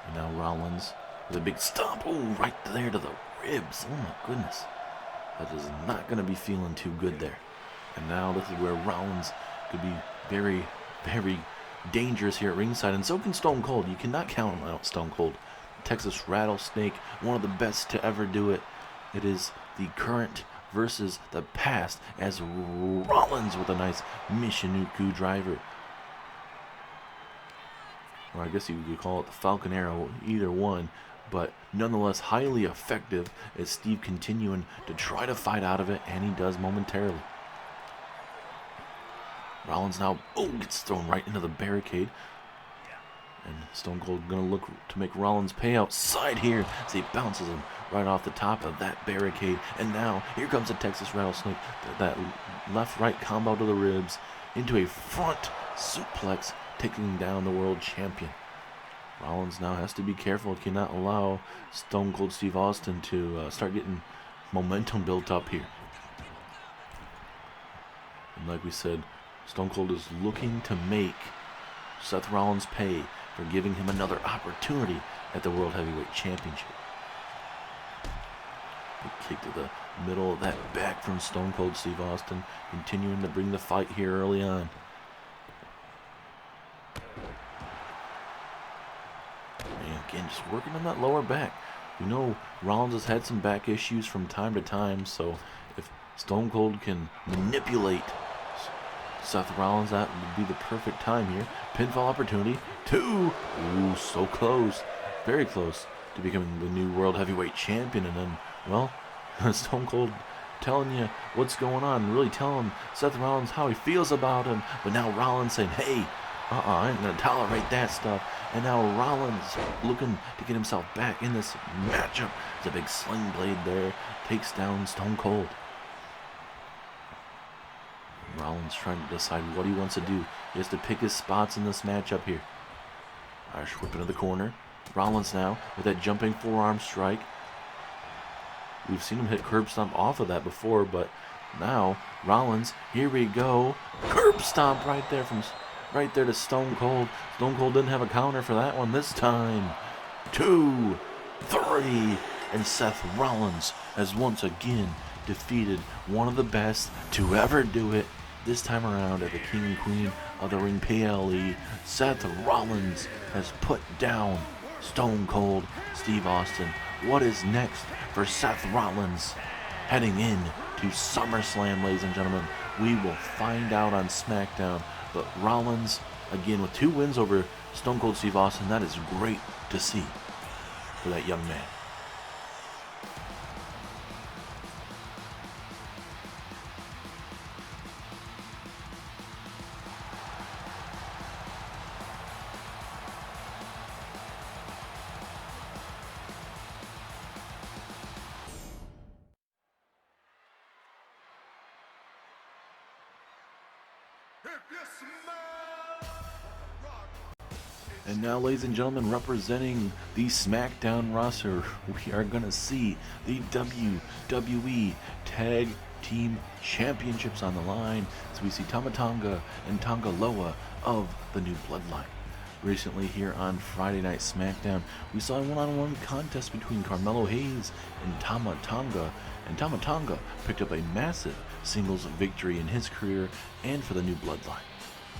And now Rollins with a big stomp, right there to the ribs. Oh my goodness, that is not going to be feeling too good there. And now this is where Rollins could be very, very dangerous here at ringside, and so can Stone Cold. You cannot count him out, Stone Cold. Texas Rattlesnake, one of the best to ever do it. It is the current versus the past, as Rollins with a nice Michinoku driver. Or I guess you could call it the Falcon Arrow, either one. But nonetheless, highly effective as Steve continuing to try to fight out of it, and he does momentarily. Rollins now, gets thrown right into the barricade. And Stone Cold going to look to make Rollins pay outside here as he bounces him right off the top of that barricade. And now, here comes the Texas Rattlesnake. That left-right combo to the ribs into a front suplex, taking down the world champion. Rollins now has to be careful. Cannot allow Stone Cold Steve Austin to start getting momentum built up here. And like we said, Stone Cold is looking to make Seth Rollins pay for giving him another opportunity at the World Heavyweight Championship. A kick to the middle of that back from Stone Cold Steve Austin, continuing to bring the fight here early on. just working on that lower back. We know Rollins has had some back issues from time to time, so if Stone Cold can manipulate Seth Rollins, that would be the perfect time here. Pinfall opportunity. 2. Ooh, so close. Very close to becoming the new World Heavyweight Champion. And then, well, Stone Cold telling you what's going on. Really telling Seth Rollins how he feels about him. But now Rollins saying, hey, I ain't going to tolerate that stuff. And now Rollins looking to get himself back in this matchup. There's a big sling blade there. Takes down Stone Cold. Rollins trying to decide what he wants to do. He has to pick his spots in this matchup here. Irish whip into the corner. Rollins now with that jumping forearm strike. We've seen him hit curb stomp off of that before, but now Rollins, here we go. Curb stomp right there to Stone Cold. Stone Cold didn't have a counter for that one this time. 2, 3, and Seth Rollins has once again defeated one of the best to ever do it. This time around at the King and Queen of the Ring PLE, Seth Rollins has put down Stone Cold Steve Austin. What is next for Seth Rollins heading in to SummerSlam, ladies and gentlemen? We will find out on SmackDown. But Rollins, again, with 2 wins over Stone Cold Steve Austin, that is great to see for that young man. And now, ladies and gentlemen, representing the SmackDown roster, we are going to see the WWE Tag Team Championships on the line. So we see Tama Tonga and Tonga Loa of the New Bloodline. Recently here on Friday Night SmackDown, we saw a one-on-one contest between Carmelo Hayes and Tama Tonga. And Tama Tonga picked up a massive singles victory in his career and for the New Bloodline.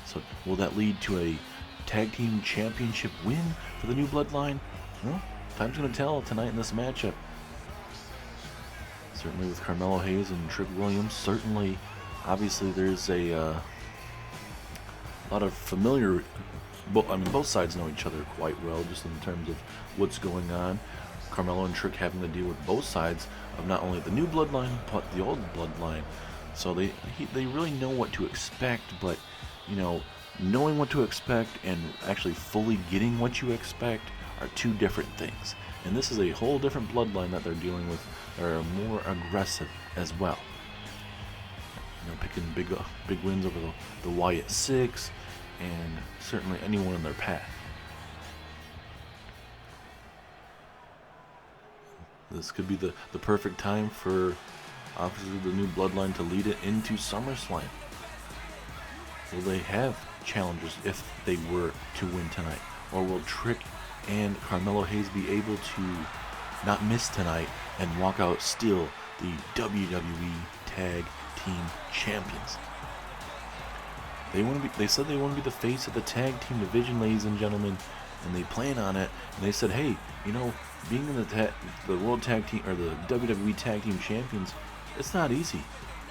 So will that lead to a Tag Team Championship win for the New Bloodline? Well, time's going to tell tonight in this matchup. Certainly with Carmelo Hayes and Trick Williams, certainly, obviously there's a lot of familiar, both sides know each other quite well, just in terms of what's going on. Carmelo and Trick having to deal with both sides of not only the New Bloodline, but the old Bloodline. So they really know what to expect, but, you know, knowing what to expect and actually fully getting what you expect are 2 different things. And this is a whole different bloodline that they're dealing with. They're more aggressive as well. You know, picking big wins over the Wyatt Six and certainly anyone in their path. This could be the perfect time for obviously the New Bloodline to lead it into SummerSlam. Will they have challengers if they were to win tonight? Or will Trick and Carmelo Hayes be able to not miss tonight and walk out still the WWE Tag Team Champions? They said they want to be the face of the tag team division, ladies and gentlemen, and they plan on it. And they said, hey, you know, being in the World Tag Team or the WWE Tag Team Champions, it's not easy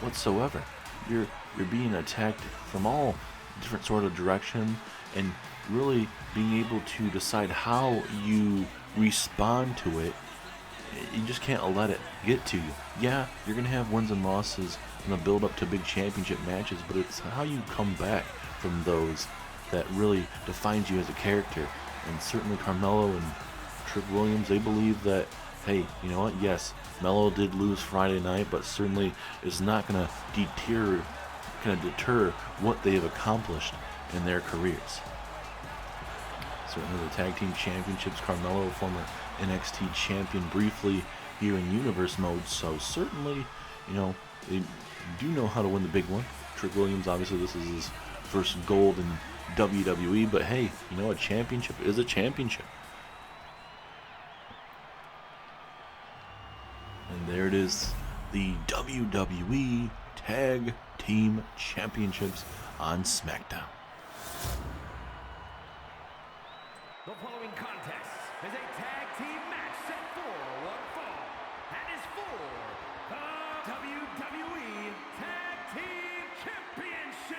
whatsoever. You're being attacked from all different sort of direction, and really being able to decide how you respond to it. You just can't let it get to you. Yeah, you're gonna have wins and losses in the build up to big championship matches, but it's how you come back from those that really defines you as a character. And certainly Carmelo and Trick Williams, they believe that, hey, you know what, yes, Melo did lose Friday night, but certainly is not going to deter what they have accomplished in their careers. Certainly the Tag Team Championships, Carmelo, former NXT champion briefly here in Universe mode, so certainly, you know, they do know how to win the big one. Trick Williams, obviously this is his first gold in WWE, but hey, you know, a championship is a championship. And there it is, the WWE Tag Team Championships on SmackDown. The following contest is a tag WWE Tag Team Championship.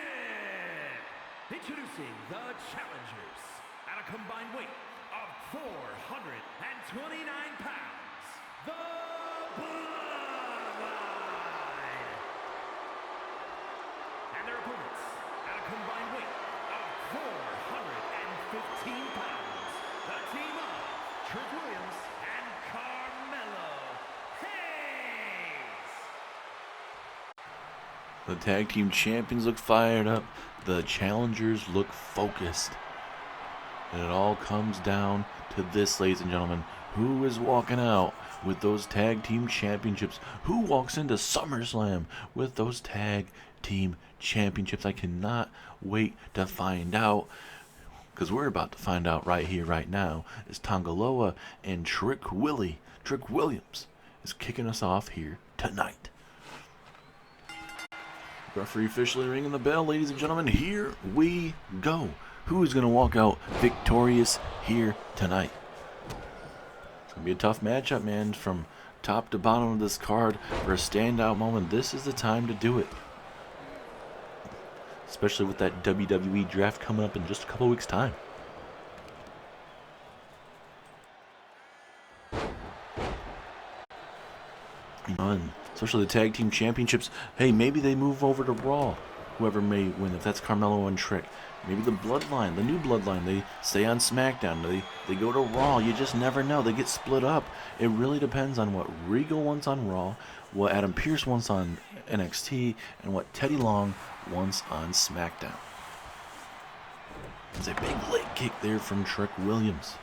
Introducing the challengers at a combined weight of 429 pounds, the Bloodline. And their opponents at a combined weight of 415 pounds, the team of Trick Williams and Carmelo Hayes. The tag team champions look fired up. The challengers look focused. And it all comes down to this, ladies and gentlemen. Who is walking out with those tag team championships? Who walks into SummerSlam with those tag team championships? I cannot wait to find out, because we're about to find out right here, right now. Is Tanga Loa and Trick Williams is kicking us off here tonight. Referee officially ringing the bell, ladies and gentlemen. Here we go. Who is going to walk out victorious here tonight? It's going to be a tough matchup, man. From top to bottom of this card, for a standout moment, this is the time to do it. Especially with that WWE draft coming up in just a couple weeks' time. And especially the tag team championships. Hey, maybe they move over to Raw. Whoever may win, if that's Carmelo and Trick. Maybe the Bloodline, the new Bloodline, they stay on SmackDown. They go to Raw. You just never know. They get split up. It really depends on what Regal wants on Raw, what Adam Pearce wants on NXT, and what Teddy Long wants on SmackDown. There's a big leg kick there from Trick Williams.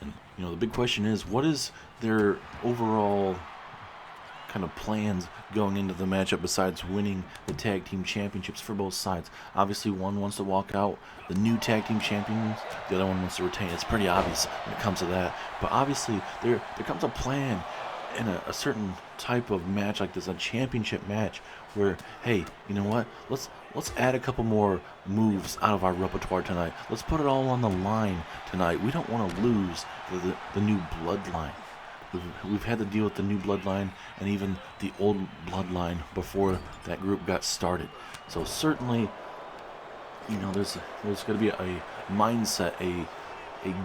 And, you know, the big question is, what is their overall kind of plans going into the matchup besides winning the tag team championships for both sides? Obviously, one wants to walk out the new tag team champions, the other one wants to retain. It's pretty obvious when it comes to that. But obviously, there comes a plan in a certain type of match like this, a championship match, where, hey, you know what? Let's add a couple more moves out of our repertoire tonight. Let's put it all on the line tonight. We don't want to lose the new Bloodline. We've had to deal with the new Bloodline and even the old Bloodline before that group got started. So certainly, you know, there's going to be a mindset, a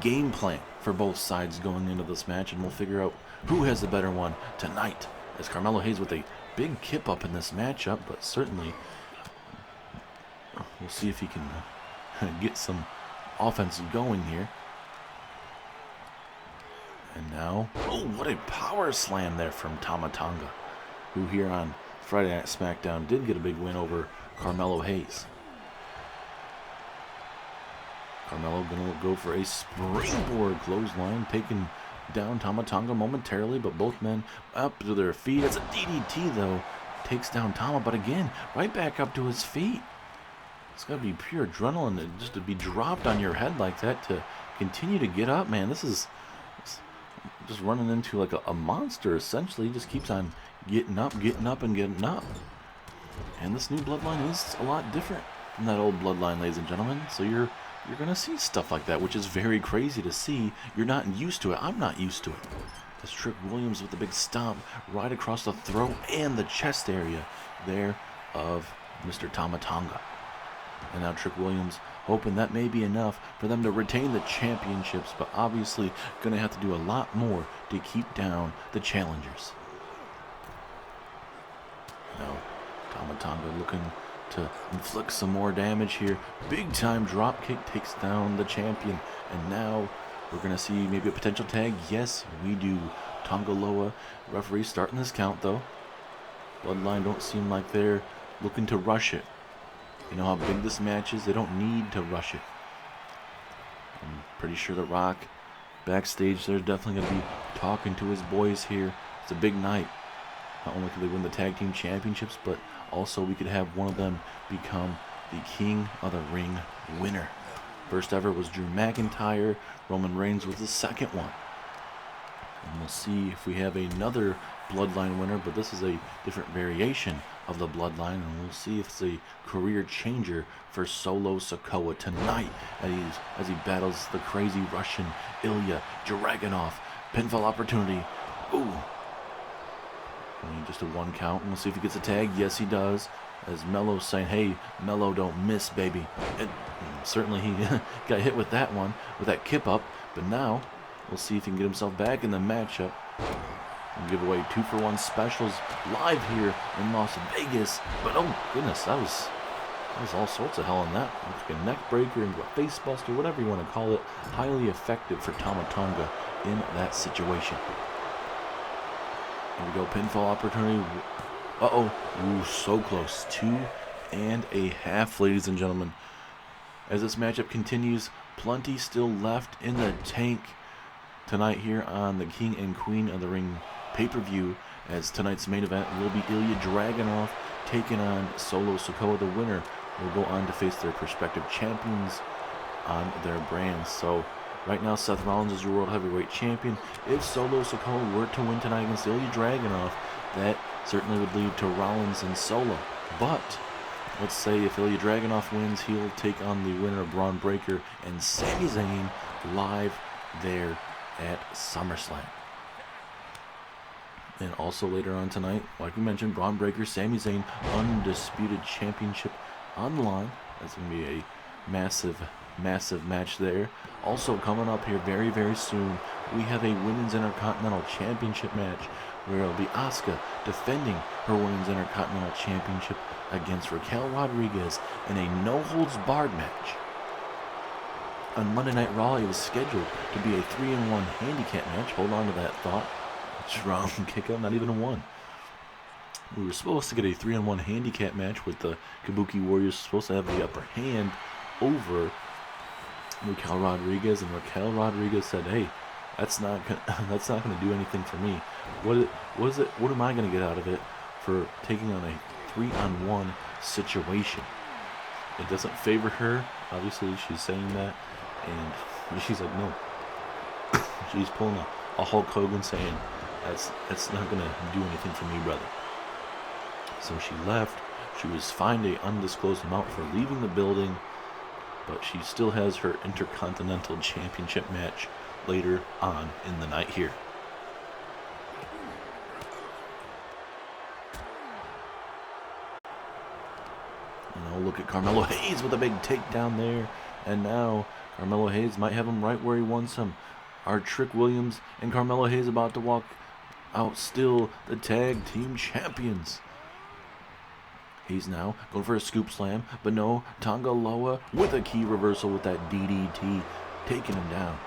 game plan for both sides going into this match, and we'll figure out who has the better one tonight. As Carmelo Hayes with a big kip up in this matchup, but certainly we'll see if he can get some offense going here. And now, oh, what a power slam there from Tama Tonga, who here on Friday Night SmackDown did get a big win over Carmelo Hayes. Carmelo going to go for a springboard clothesline, taking down Tama Tonga momentarily, but both men up to their feet. It's a DDT, though. Takes down Tama, but again, right back up to his feet. It's got to be pure adrenaline just to be dropped on your head like that to continue to get up, man. This is just running into like a monster, essentially. He just keeps on getting up, and getting up. And this new Bloodline is a lot different from that old Bloodline, ladies and gentlemen. So you're going to see stuff like that, which is very crazy to see. You're not used to it. I'm not used to it. That's Trick Williams with a big stomp right across the throat and the chest area there of Mr. Tama Tonga. And now Trick Williams hoping that may be enough for them to retain the championships, but obviously going to have to do a lot more to keep down the challengers. Now, Tama Tonga looking to inflict some more damage here. Big time drop kick takes down the champion. And now we're going to see maybe a potential tag. Yes, we do. Tonga Loa, referee starting this count though. Bloodline don't seem like they're looking to rush it. You know how big this match is? They don't need to rush it. I'm pretty sure The Rock backstage, they're definitely going to be talking to his boys here. It's a big night. Not only could they win the tag team championships, but also we could have one of them become the King of the Ring winner. First ever was Drew McIntyre. Roman Reigns was the second one. And we'll see if we have another Bloodline winner, but this is a different variation of the Bloodline, and we'll see if it's a career changer for Solo Sikoa tonight as he battles the crazy Russian Ilja. Dragunov, pinfall opportunity. Ooh, Only just a 1 count. And we'll see if he gets a tag. Yes, he does. As Melo's saying, hey, Melo, don't miss, baby. And certainly he got hit with that one, with that kip up. But now, we'll see if he can get himself back in the matchup. And give away 2-for-1 specials live here in Las Vegas. But oh, goodness, that was all sorts of hell in that. Like a neck breaker and a face buster, whatever you want to call it. Highly effective for Tama Tonga in that situation. Here we go, pinfall opportunity. Uh-oh. Ooh, so close. 2.5, ladies and gentlemen. As this matchup continues, plenty still left in the tank tonight here on the King and Queen of the Ring pay-per-view, as tonight's main event will be Ilja Dragunov taking on Solo Sikoa. The winner will go on to face their prospective champions on their brands. So right now, Seth Rollins is your World Heavyweight Champion. If Solo Sikoa were to win tonight against Ilja Dragunov, that certainly would lead to Rollins and Solo. But let's say if Ilja Dragunov wins, he'll take on the winner of Braun Breaker and Sami Zayn live there at SummerSlam. And also later on tonight, like we mentioned, Braun Breaker, Sami Zayn, Undisputed Championship on the line. That's going to be a massive match there. Also coming up here very, very soon, we have a Women's Intercontinental Championship match where it'll be Asuka defending her Women's Intercontinental Championship against Raquel Rodriguez in a no-holds-barred match. On Monday Night Raw, it was scheduled to be a 3-in-1 handicap match. Hold on to that thought. Strong kick out, not even a 1. We were supposed to get a 3-in-1 handicap match with the Kabuki Warriors supposed to have the upper hand over Raquel Rodriguez, and Raquel Rodriguez said, "Hey, that's not gonna do anything for me. What am I gonna get out of it for taking on a 3-on-1 situation?" It doesn't favor her. Obviously, she's saying that, and she's like, no. She's pulling a Hulk Hogan saying, that's not gonna do anything for me, brother. So she left. She was fined an undisclosed amount for leaving the building, but she still has her Intercontinental Championship match later on in the night here. Look at Carmelo Hayes with a big takedown there, and now Carmelo Hayes might have him right where he wants him. Are Trick Williams and Carmelo Hayes about to walk out still the tag team champions? He's now going for a scoop slam, but no, Tonga Loa with a key reversal with that DDT, taking him down.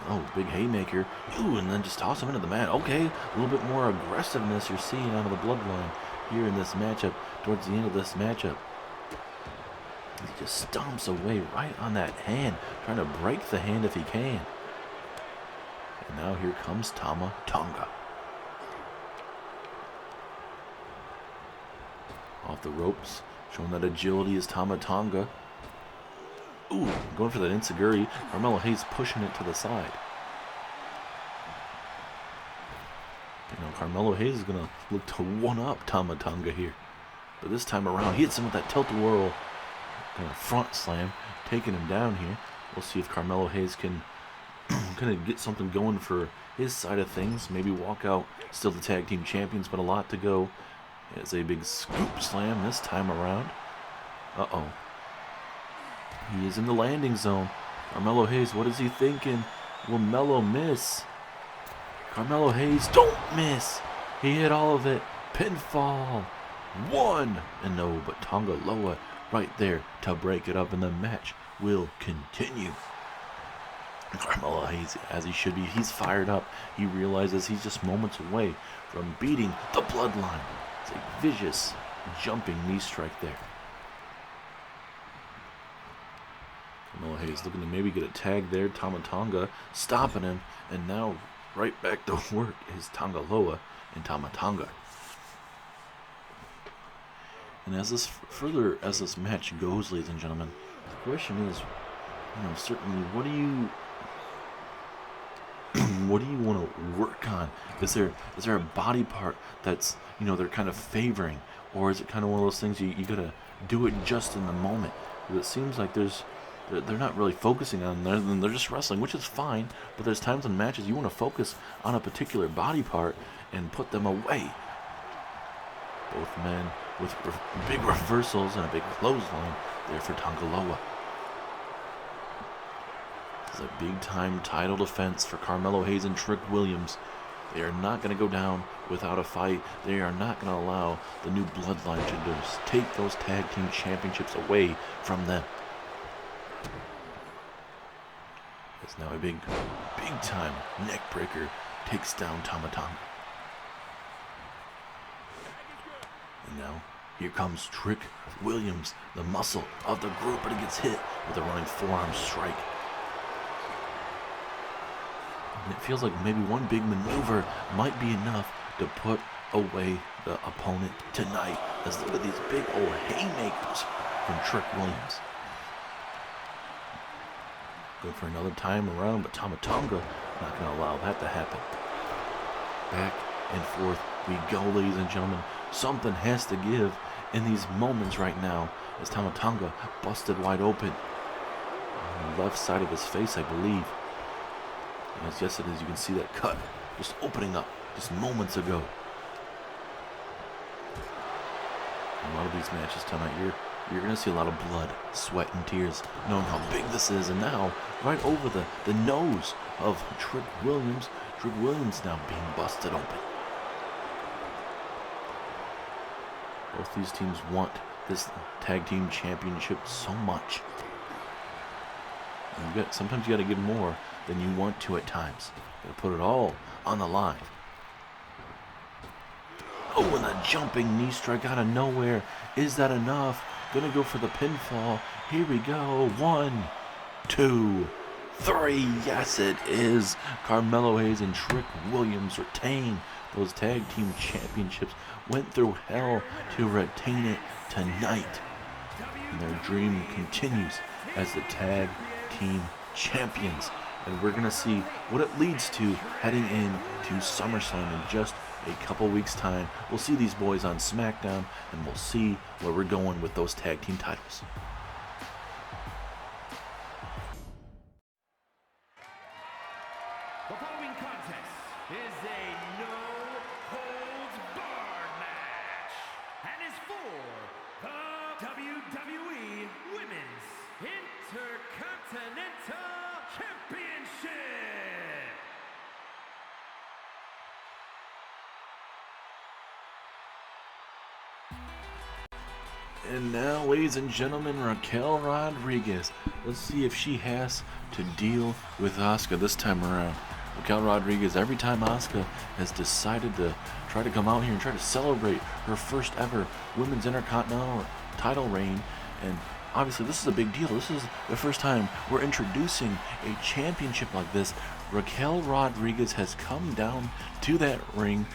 Oh, big haymaker. Ooh, and then just toss him into the mat. Okay, a little bit more aggressiveness you're seeing out of the Bloodline here in this matchup, towards the end of this matchup. He just stomps away right on that hand, trying to break the hand if he can. And now here comes Tama Tonga. Off the ropes, showing that agility is Tama Tonga. Ooh, going for that enziguri. Carmelo Hayes pushing it to the side. Carmelo Hayes is going to look to one-up Tama Tonga here. But this time around, he hits him with that tilt-a-whirl kind of front slam, taking him down here. We'll see if Carmelo Hayes can kind of get something going for his side of things. Maybe walk out still the tag team champions, but a lot to go. It's a big scoop slam this time around. Uh-oh. He is in the landing zone. Carmelo Hayes, what is he thinking? Will Melo miss? Carmelo Hayes, don't miss. He hit all of it. Pinfall. 1. And no, but Tonga Loa right there to break it up, and the match will continue. Carmelo Hayes, as he should be, he's fired up. He realizes he's just moments away from beating the Bloodline. It's a vicious jumping knee strike there. Carmelo Hayes looking to maybe get a tag there. Tama Tonga stopping him, and now right back to work is Tonga Loa and Tama Tonga. And as this match goes, ladies and gentlemen, the question is, certainly, what do you want to work on? Is there a body part that's they're kind of favoring, or is it kind of one of those things you gotta do it just in the moment? Because it seems like there's they're not really focusing on them. They're just wrestling, which is fine. But there's times in matches you want to focus on a particular body part and put them away. Both men with big reversals and a big clothesline there for Tangaloa. This is a big-time title defense for Carmelo Hayes and Trick Williams. They are not going to go down without a fight. They are not going to allow the new bloodline to just take those tag team championships away from them. It's now a big-time neck breaker takes down Tama Tonga. And now, here comes Trick Williams, the muscle of the group, but he gets hit with a running forearm strike. And it feels like maybe one big maneuver might be enough to put away the opponent tonight. Let's look at these big old haymakers from Trick Williams. Good for another time around, but Tama Tonga not going to allow that to happen. Back and forth we go, ladies and gentlemen. Something has to give in these moments right now as Tama Tonga busted wide open on the left side of his face, I believe. Yes, it is. You can see that cut just opening up just moments ago. In a lot of these matches tonight, you're going to see a lot of blood, sweat, and tears, knowing how big this is. And now, right over the nose of Trick Williams now being busted open. Both these teams want this tag team championship so much. Sometimes you got to give more than you want to at times. You got to put it all on the line. Oh, and a jumping knee strike out of nowhere. Is that enough? Gonna go for the pinfall. Here we go. 1, 2, 3. Yes, it is. Carmelo Hayes and Trick Williams retain those tag team championships. Went through hell to retain it tonight. And their dream continues as the tag team champions. And we're going to see what it leads to heading into SummerSlam in just a couple weeks' time. We'll see these boys on SmackDown, and we'll see where we're going with those tag team titles. The following contest is a no-holds-barred match and is for the WWE Women's Intercontinental Championship. And now, ladies and gentlemen, Raquel Rodriguez. Let's see if she has to deal with Asuka this time around. Raquel Rodriguez, every time Asuka has decided to try to come out here and try to celebrate her first ever Women's Intercontinental title reign, and obviously this is a big deal. This is the first time we're introducing a championship like this. Raquel Rodriguez has come down to that ring,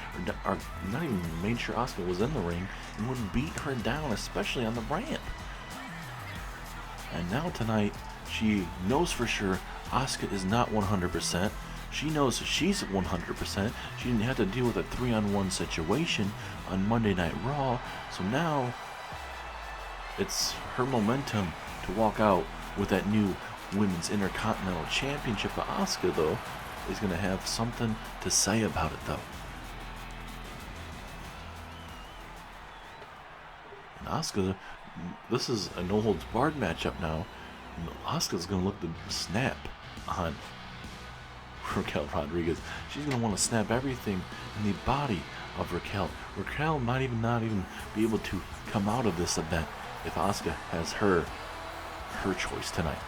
or not even made sure Asuka was in the ring, and would beat her down, especially on the ramp. And now tonight, she knows for sure Asuka is not 100%. She knows she's 100%. She didn't have to deal with a 3-on-1 situation on Monday Night Raw, so now it's her momentum to walk out with that new Women's Intercontinental Championship. But Asuka, though, is going to have something to say about it, though. And Asuka, this is a no-holds-barred matchup now. Asuka's going to look to snap on Raquel Rodriguez. She's going to want to snap everything in the body of Raquel. Raquel might not even be able to come out of this event if Asuka has her choice tonight.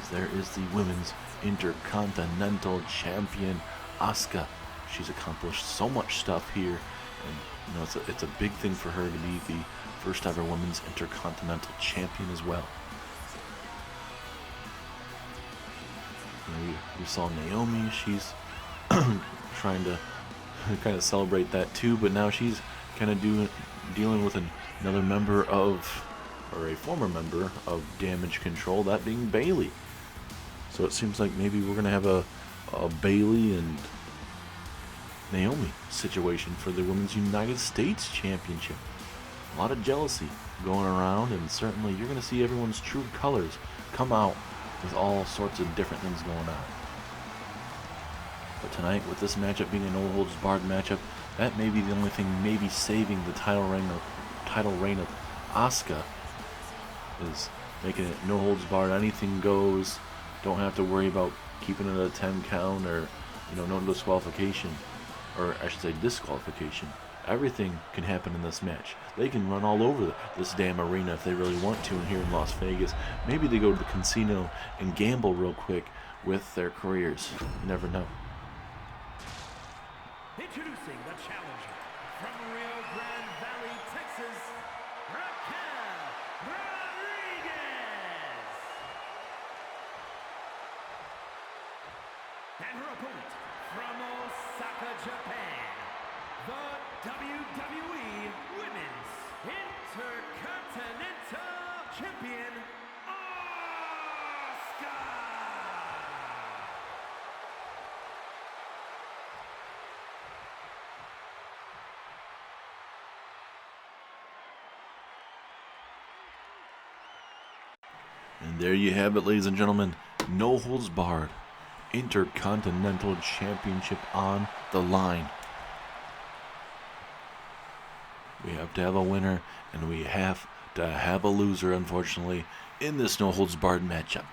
As there is the Women's Intercontinental Champion, Asuka. She's accomplished so much stuff here, and it's a big thing for her to be the first ever Women's Intercontinental Champion as well. We saw Naomi. She's trying to kind of celebrate that too, but now she's kind of dealing with another member of, or a former member of Damage Control, that being Bayley. So it seems like maybe we're going to have a Bayley and Naomi situation for the Women's United States Championship. a lot of jealousy going around, and certainly you're going to see everyone's true colors come out with all sorts of different things going on. But tonight, with this matchup being a no-holds-barred matchup, that may be the only thing maybe saving the title reign of Asuka, is making it no-holds-barred, anything goes, don't have to worry about keeping it a 10 count or, no disqualification, or I should say disqualification. Everything can happen in this match. They can run all over this damn arena if they really want to here in Las Vegas. Maybe they go to the casino and gamble real quick with their careers. You never know. Introducing the challenger from Rio Grande Valley, Texas, Raquel Rodriguez. And her opponent from Osaka, Japan, the WWE Women's Intercontinental Champion, Asuka. And there you have it, ladies and gentlemen. No holds barred. Intercontinental Championship on the line. We have to have a winner, and we have to have a loser, unfortunately, in this no holds barred matchup.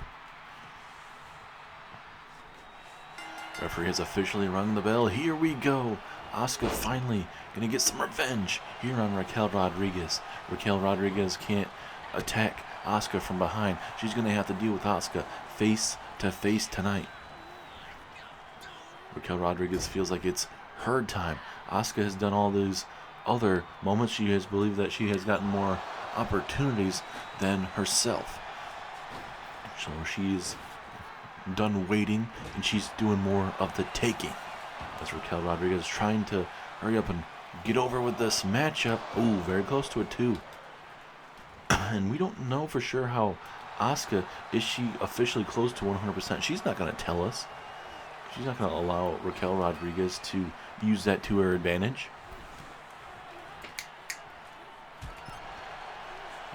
Referee has officially rung the bell. Here we go. Asuka finally gonna get some revenge here on Raquel Rodriguez. Raquel Rodriguez can't attack Asuka from behind. She's gonna have to deal with Asuka face to face tonight. Raquel Rodriguez feels like it's her time. Asuka has done all these other moments. She has believed that she has gotten more opportunities than herself. So she's done waiting, and she's doing more of the taking. As Raquel Rodriguez is trying to hurry up and get over with this matchup. Ooh, very close to it too. And we don't know for sure how Asuka, is she officially close to 100%? She's not going to tell us. She's not going to allow Raquel Rodriguez to use that to her advantage.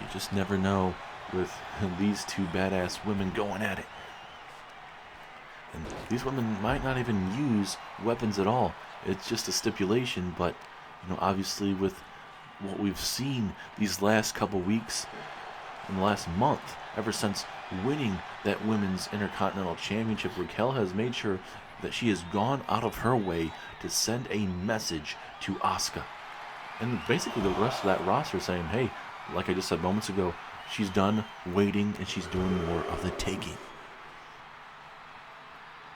You just never know with these two badass women going at it. And these women might not even use weapons at all. It's just a stipulation, but obviously with what we've seen these last couple weeks, in the last month, ever since winning that Women's Intercontinental Championship, Raquel has made sure that she has gone out of her way to send a message to Asuka. And basically the rest of that roster saying, hey, like I just said moments ago, she's done waiting and she's doing more of the taking.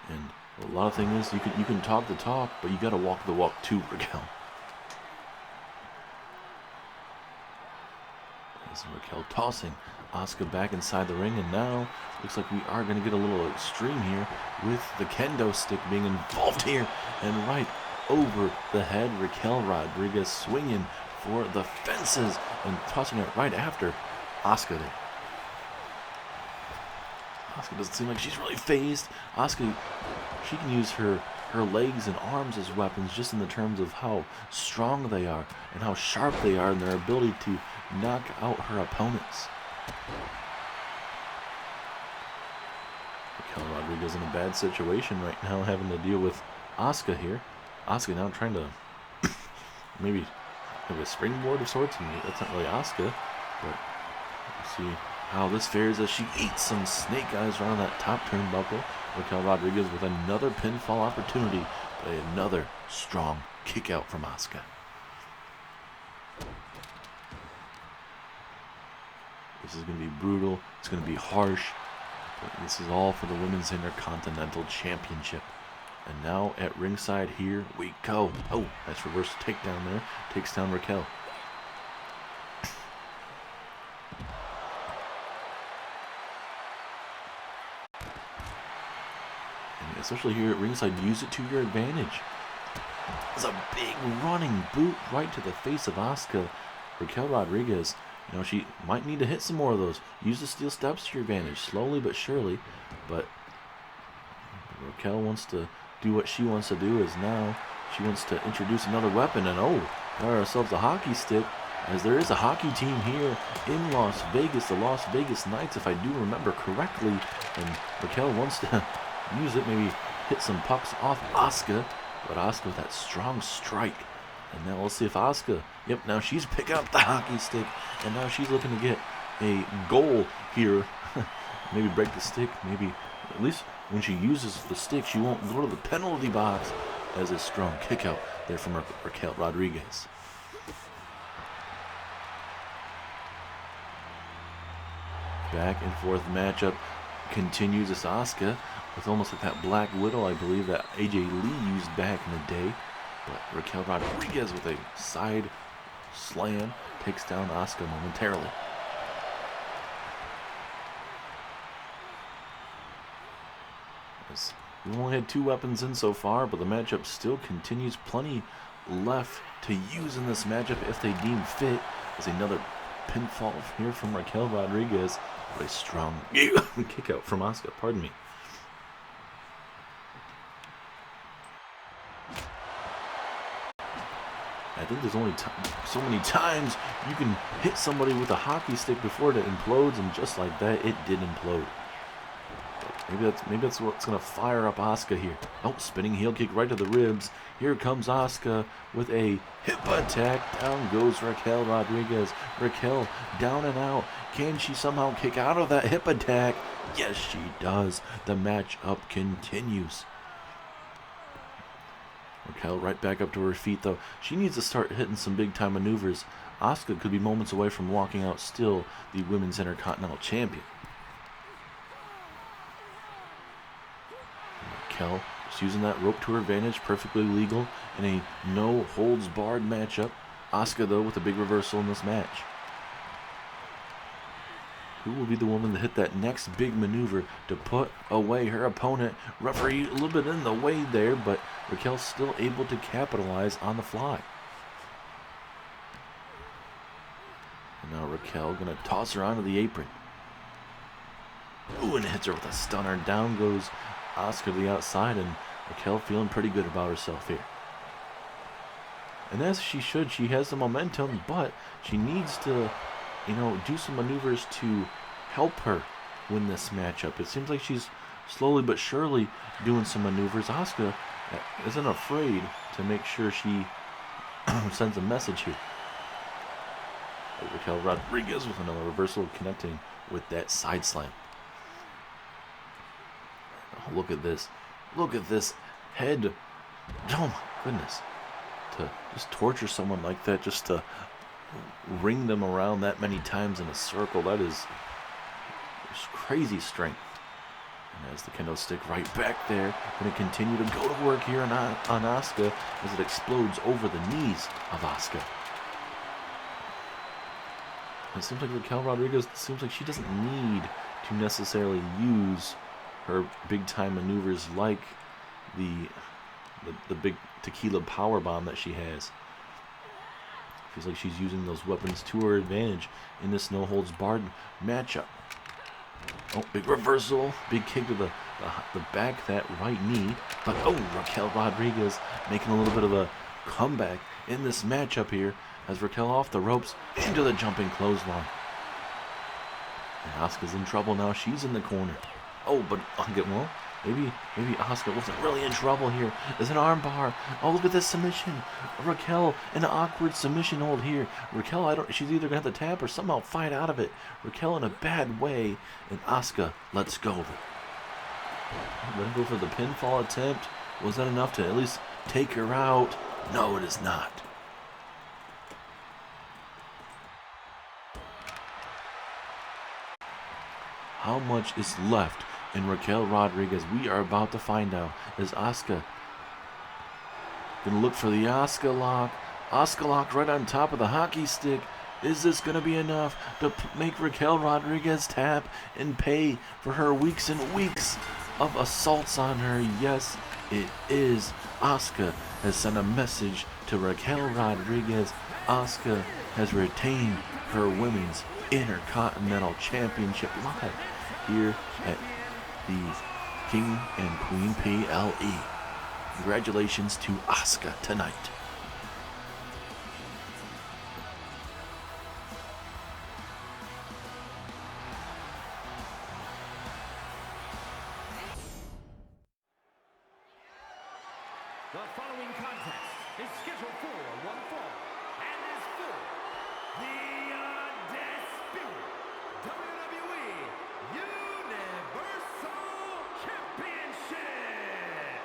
And a lot of things is you can talk the talk, but you got to walk the walk too, Raquel. As Raquel tossing Asuka back inside the ring, and now looks like we are going to get a little extreme here with the kendo stick being involved here, and right over the head, Raquel Rodriguez swinging for the fences and tossing it right after Asuka there. Asuka doesn't seem like she's really phased. Asuka, she can use her legs and arms as weapons, just in the terms of how strong they are and how sharp they are in their ability to knock out her opponents. Raquel Rodriguez in a bad situation right now, having to deal with Asuka here. Asuka now trying to maybe have a springboard of sorts, and that's not really Asuka, but we'll see how this fares as she eats some snake eyes around that top turnbuckle. Raquel Rodriguez with another pinfall opportunity, but another strong kick out from Asuka. This is going to be brutal. It's going to be harsh. But this is all for the Women's Intercontinental Championship. And now at ringside, here we go. Oh, nice reverse takedown there. Takes down Raquel. And especially here at ringside, use it to your advantage. It's a big running boot right to the face of Asuka. Raquel Rodriguez, she might need to hit some more of those. Use the steel steps to your advantage, slowly but surely. But Raquel wants to do what she wants to do, is now she wants to introduce another weapon, and got ourselves a hockey stick. as there is a hockey team here in Las Vegas, the Las Vegas Knights, if I do remember correctly. And Raquel wants to use it, maybe hit some pucks off Asuka, but Asuka with that strong strike. And now we'll see if Asuka, yep, now she's picking up the hockey stick, and now she's looking to get a goal here. Maybe break the stick, maybe at least when she uses the stick, she won't go to the penalty box, as a strong kick out there from Raquel Rodriguez. Back and forth matchup continues as Asuka with almost like that Black Widow, I believe, that AJ Lee used back in the day. But Raquel Rodriguez with a side slam takes down Asuka momentarily. As we've only had 2 weapons in so far, but the matchup still continues. Plenty left to use in this matchup if they deem fit. As another pinfall here from Raquel Rodriguez. What a strong kick out from Asuka, pardon me. I think there's only so many times you can hit somebody with a hockey stick before it implodes, and just like that, it did implode. But maybe that's what's gonna fire up Asuka here. Oh, spinning heel kick right to the ribs. Here comes Asuka with a hip attack. Down goes Raquel Rodriguez. Raquel down and out. Can she somehow kick out of that hip attack? Yes, she does. The matchup continues. Raquel right back up to her feet, though. She needs to start hitting some big-time maneuvers. Asuka could be moments away from walking out still the Women's Intercontinental Champion. Raquel just using that rope to her advantage, perfectly legal in a no-holds-barred matchup. Asuka, though, with a big reversal in this match. Who will be the woman to hit that next big maneuver to put away her opponent? Referee a little bit in the way there, but Raquel's still able to capitalize on the fly. And now Raquel gonna toss her onto the apron. Ooh, and hits her with a stunner. Down goes Asuka to the outside, and Raquel feeling pretty good about herself here. And as she should, she has the momentum, but she needs to, do some maneuvers to help her win this matchup. It seems like she's slowly but surely doing some maneuvers. Asuka isn't afraid to make sure she sends a message here. Raquel Rodriguez with another reversal, connecting with that side slam. Oh, look at this. Look at this head. Oh my goodness. To just torture someone like that, just to ring them around that many times in a circle, that is just crazy strength. And as the kendo stick right back there, going to continue to go to work here on Asuka as it explodes over the knees of Asuka. It seems like Raquel Rodriguez, seems like she doesn't need to necessarily use her big time maneuvers like the big tequila power bomb that she has. Feels like she's using those weapons to her advantage in this no-holds-barred matchup. Oh, big reversal. Big kick to the back, that right knee. But, oh, Raquel Rodriguez making a little bit of a comeback in this matchup here as Raquel off the ropes into the jumping clothesline. And Asuka's in trouble now. She's in the corner. Oh, but, well, maybe Asuka wasn't really in trouble here. There's an armbar. Oh, look at this submission. Raquel, an awkward submission hold here. Raquel, she's either going to have to tap or somehow fight out of it. Raquel in a bad way, and Asuka lets go of it. Gonna go for the pinfall attempt. Was that enough to at least take her out? No, it is not. How much is left in Raquel Rodriguez? We are about to find out. Is Asuka gonna look for the Asuka lock? Asuka lock right on top of the hockey stick. Is this gonna be enough to make Raquel Rodriguez tap and pay for her weeks and weeks of assaults on her? Yes, it is. Asuka has sent a message to Raquel Rodriguez. Asuka has retained her Women's Intercontinental Championship live here at the King and Queen PLE. Congratulations to Asuka tonight. The following contest is scheduled for one fall and is for the undisputed WWE Universal Championship.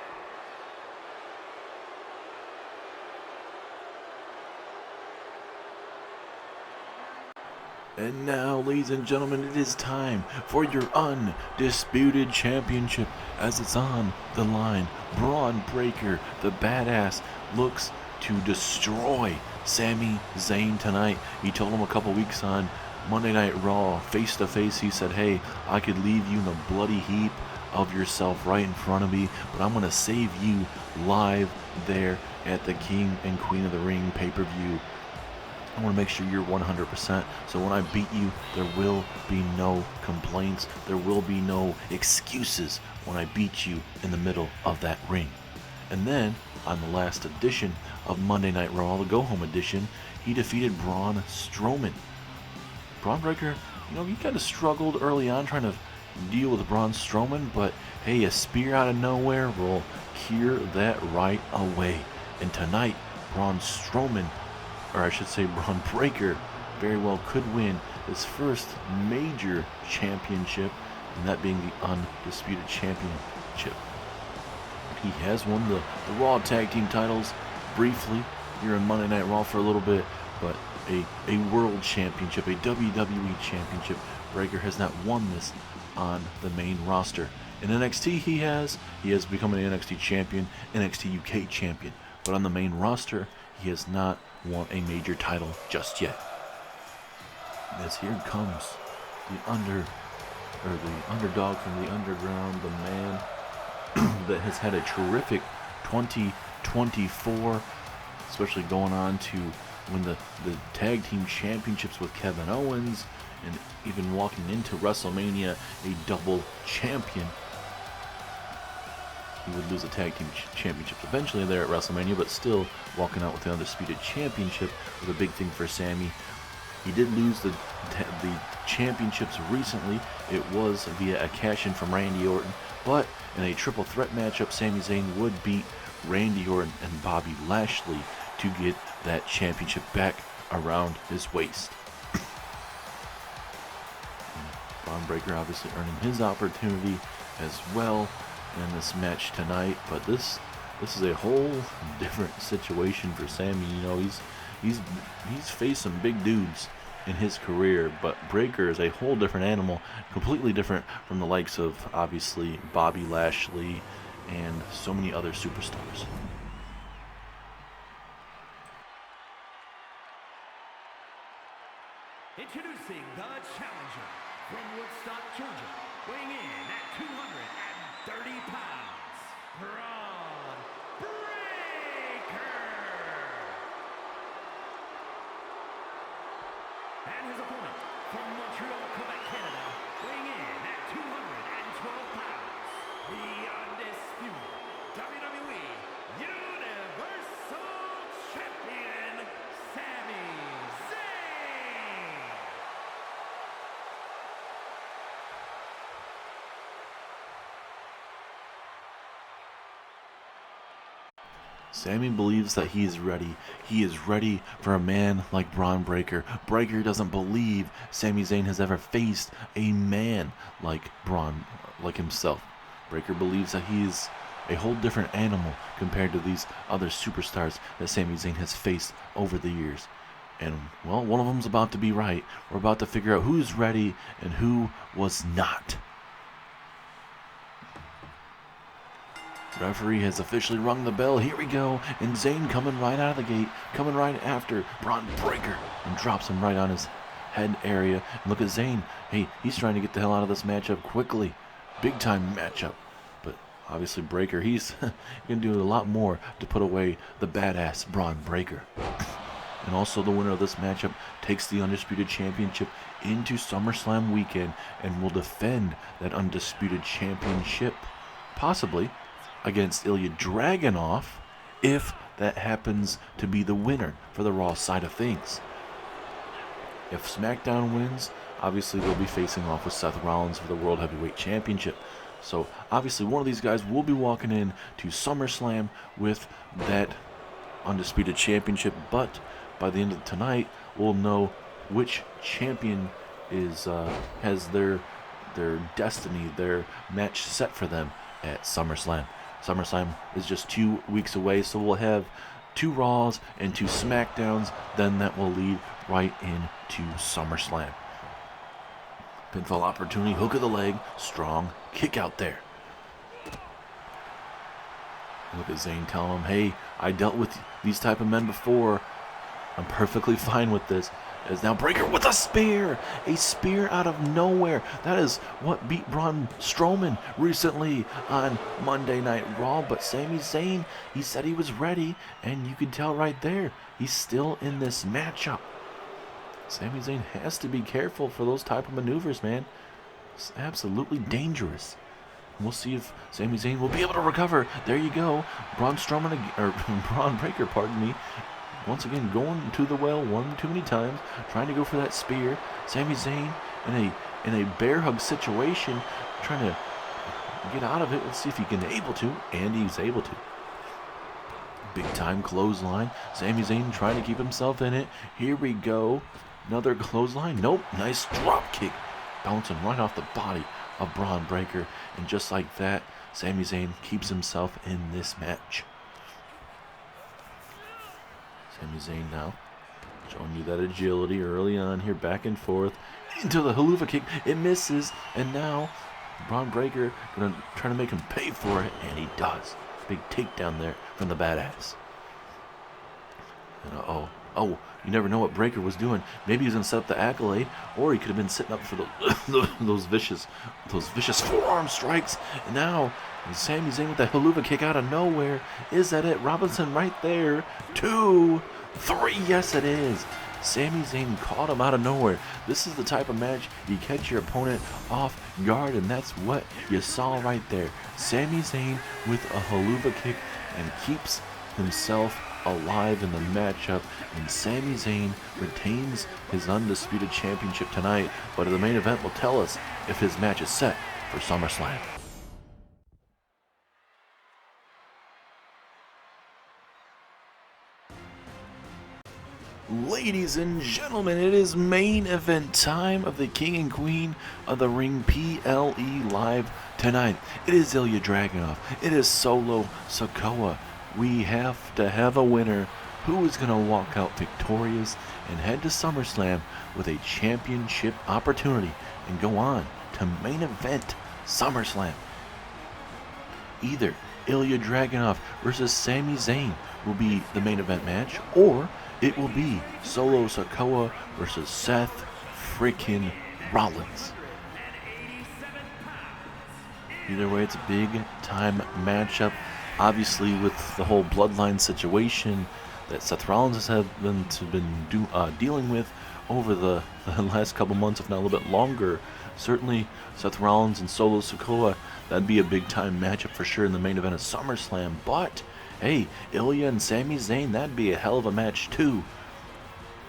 And now, ladies and gentlemen, it is time for your undisputed championship as it's on the line. Braun Breaker, the badass, looks to destroy Sami Zayn tonight. He told him a couple weeks on Monday Night Raw, face to face, he said, hey, I could leave you in a bloody heap of yourself right in front of me, but I'm going to save you live there at the King and Queen of the Ring pay-per-view. I want to make sure you're 100%, so when I beat you, there will be no complaints. There will be no excuses when I beat you in the middle of that ring. And then, on the last edition of Monday Night Raw, the go-home edition, he defeated Braun Strowman. Braun Breaker, he kind of struggled early on trying to deal with Braun Strowman, but hey, a spear out of nowhere will cure that right away. And tonight, Braun Strowman, or I should say Braun Breaker, very well could win his first major championship, and that being the Undisputed Championship. He has won the Raw Tag Team titles briefly here in Monday Night Raw for a little bit, but a World Championship, a WWE Championship, Breaker has not won this on the main roster. In NXT he has become an NXT champion, NXT UK champion, but on the main roster he has not won a major title just yet. As here comes the underdog from the underground, the man that has had a terrific 2024, especially going on to win the tag team championships with Kevin Owens, and even walking into WrestleMania a double champion. He would lose the tag team championships eventually there at WrestleMania, but still walking out with the Undisputed Championship was a big thing for Sami. He did lose the championships recently. It was via a cash-in from Randy Orton, but in a triple threat matchup, Sami Zayn would beat Randy Orton and Bobby Lashley to get that championship back around his waist. Braun Breaker obviously earning his opportunity as well in this match tonight, but this is a whole different situation for Sami. He's faced some big dudes in his career, but Breaker is a whole different animal, completely different from the likes of obviously Bobby Lashley and so many other superstars. Introducing the challenger from Woodstock, Georgia, weighing in at 230 pounds, Braun Breaker. And his opponent from Montreal, Quebec, Canada, weighing in at 212 pounds, the undisputed WWE Universal Champion, Sami Zayn. Sami believes that he is ready. He is ready for a man like Braun Breaker. Breaker doesn't believe Sami Zayn has ever faced a man like Braun, like himself. Breaker believes that he is a whole different animal compared to these other superstars that Sami Zayn has faced over the years. And, well, one of them's about to be right. We're about to figure out who's ready and who was not. Referee has officially rung the bell. Here we go. And Zayn coming right out of the gate, coming right after Braun Breaker, and drops him right on his head area. And look at Zayn. Hey, he's trying to get the hell out of this matchup quickly. Big time matchup. But obviously Breaker, he's going to do a lot more to put away the badass Braun Breaker. And also the winner of this matchup takes the Undisputed Championship into SummerSlam weekend and will defend that Undisputed Championship, possibly against Ilja Dragunov, if that happens to be the winner for the Raw side of things. If SmackDown wins, obviously they'll be facing off with Seth Rollins for the World Heavyweight Championship. So obviously one of these guys will be walking in to SummerSlam with that Undisputed Championship, but by the end of tonight, we'll know which champion has their destiny, their match set for them at SummerSlam. SummerSlam is just 2 weeks away, so we'll have 2 Raws and 2 SmackDowns. Then that will lead right into SummerSlam. Pinfall opportunity, hook of the leg, strong kick out there. Look at Zayn telling him, hey, I dealt with these type of men before. I'm perfectly fine with this. As now Breakker with a spear out of nowhere. That is what beat Braun Strowman recently on Monday Night Raw. But Sami Zayn, he said he was ready, and you can tell right there, he's still in this matchup. Sami Zayn has to be careful for those type of maneuvers, man. It's absolutely dangerous. We'll see if Sami Zayn will be able to recover. There you go. Braun Breakker, pardon me. Once again, going to the well one too many times, trying to go for that spear. Sami Zayn in a bear hug situation, trying to get out of it. Let's see if he can able to, and he's able to. Big time clothesline. Sami Zayn trying to keep himself in it. Here we go. Another clothesline. Nope. Nice drop kick, bouncing right off the body of Braun Breakker, and just like that, Sami Zayn keeps himself in this match. Sami Zayn now showing you that agility early on here, back and forth into the haluva kick. It misses, and now Braun Breakker gonna try to make him pay for it, and he does. Big takedown there from the badass. And you never know what Breakker was doing. Maybe he was gonna set up the accolade, or he could have been sitting up for those vicious forearm strikes. And now Sami Zayn with that haluva kick out of nowhere. Is that it? Robinson right there. 2, 3. Yes, it is. Sami Zayn caught him out of nowhere. This is the type of match you catch your opponent off guard, and that's what you saw right there. Sami Zayn with a haluva kick and keeps himself alive in the matchup, and Sami Zayn retains his Undisputed Championship tonight, but the main event will tell us if his match is set for SummerSlam. Ladies and gentlemen, it is main event time of the King and Queen of the Ring PLE Live tonight. It is Ilja Dragunov. It is Solo Sikoa. We have to have a winner. Who is going to walk out victorious and head to SummerSlam with a championship opportunity and go on to main event SummerSlam? Either Ilja Dragunov versus Sami Zayn will be the main event match, or it will be Solo Sikoa versus Seth freaking Rollins. Either way, it's a big time matchup. Obviously, with the whole bloodline situation that Seth Rollins has been dealing with over the last couple months, if not a little bit longer, certainly Seth Rollins and Solo Sikoa, that'd be a big time matchup for sure in the main event of SummerSlam. But hey, Ilja and Sami Zayn, that'd be a hell of a match too.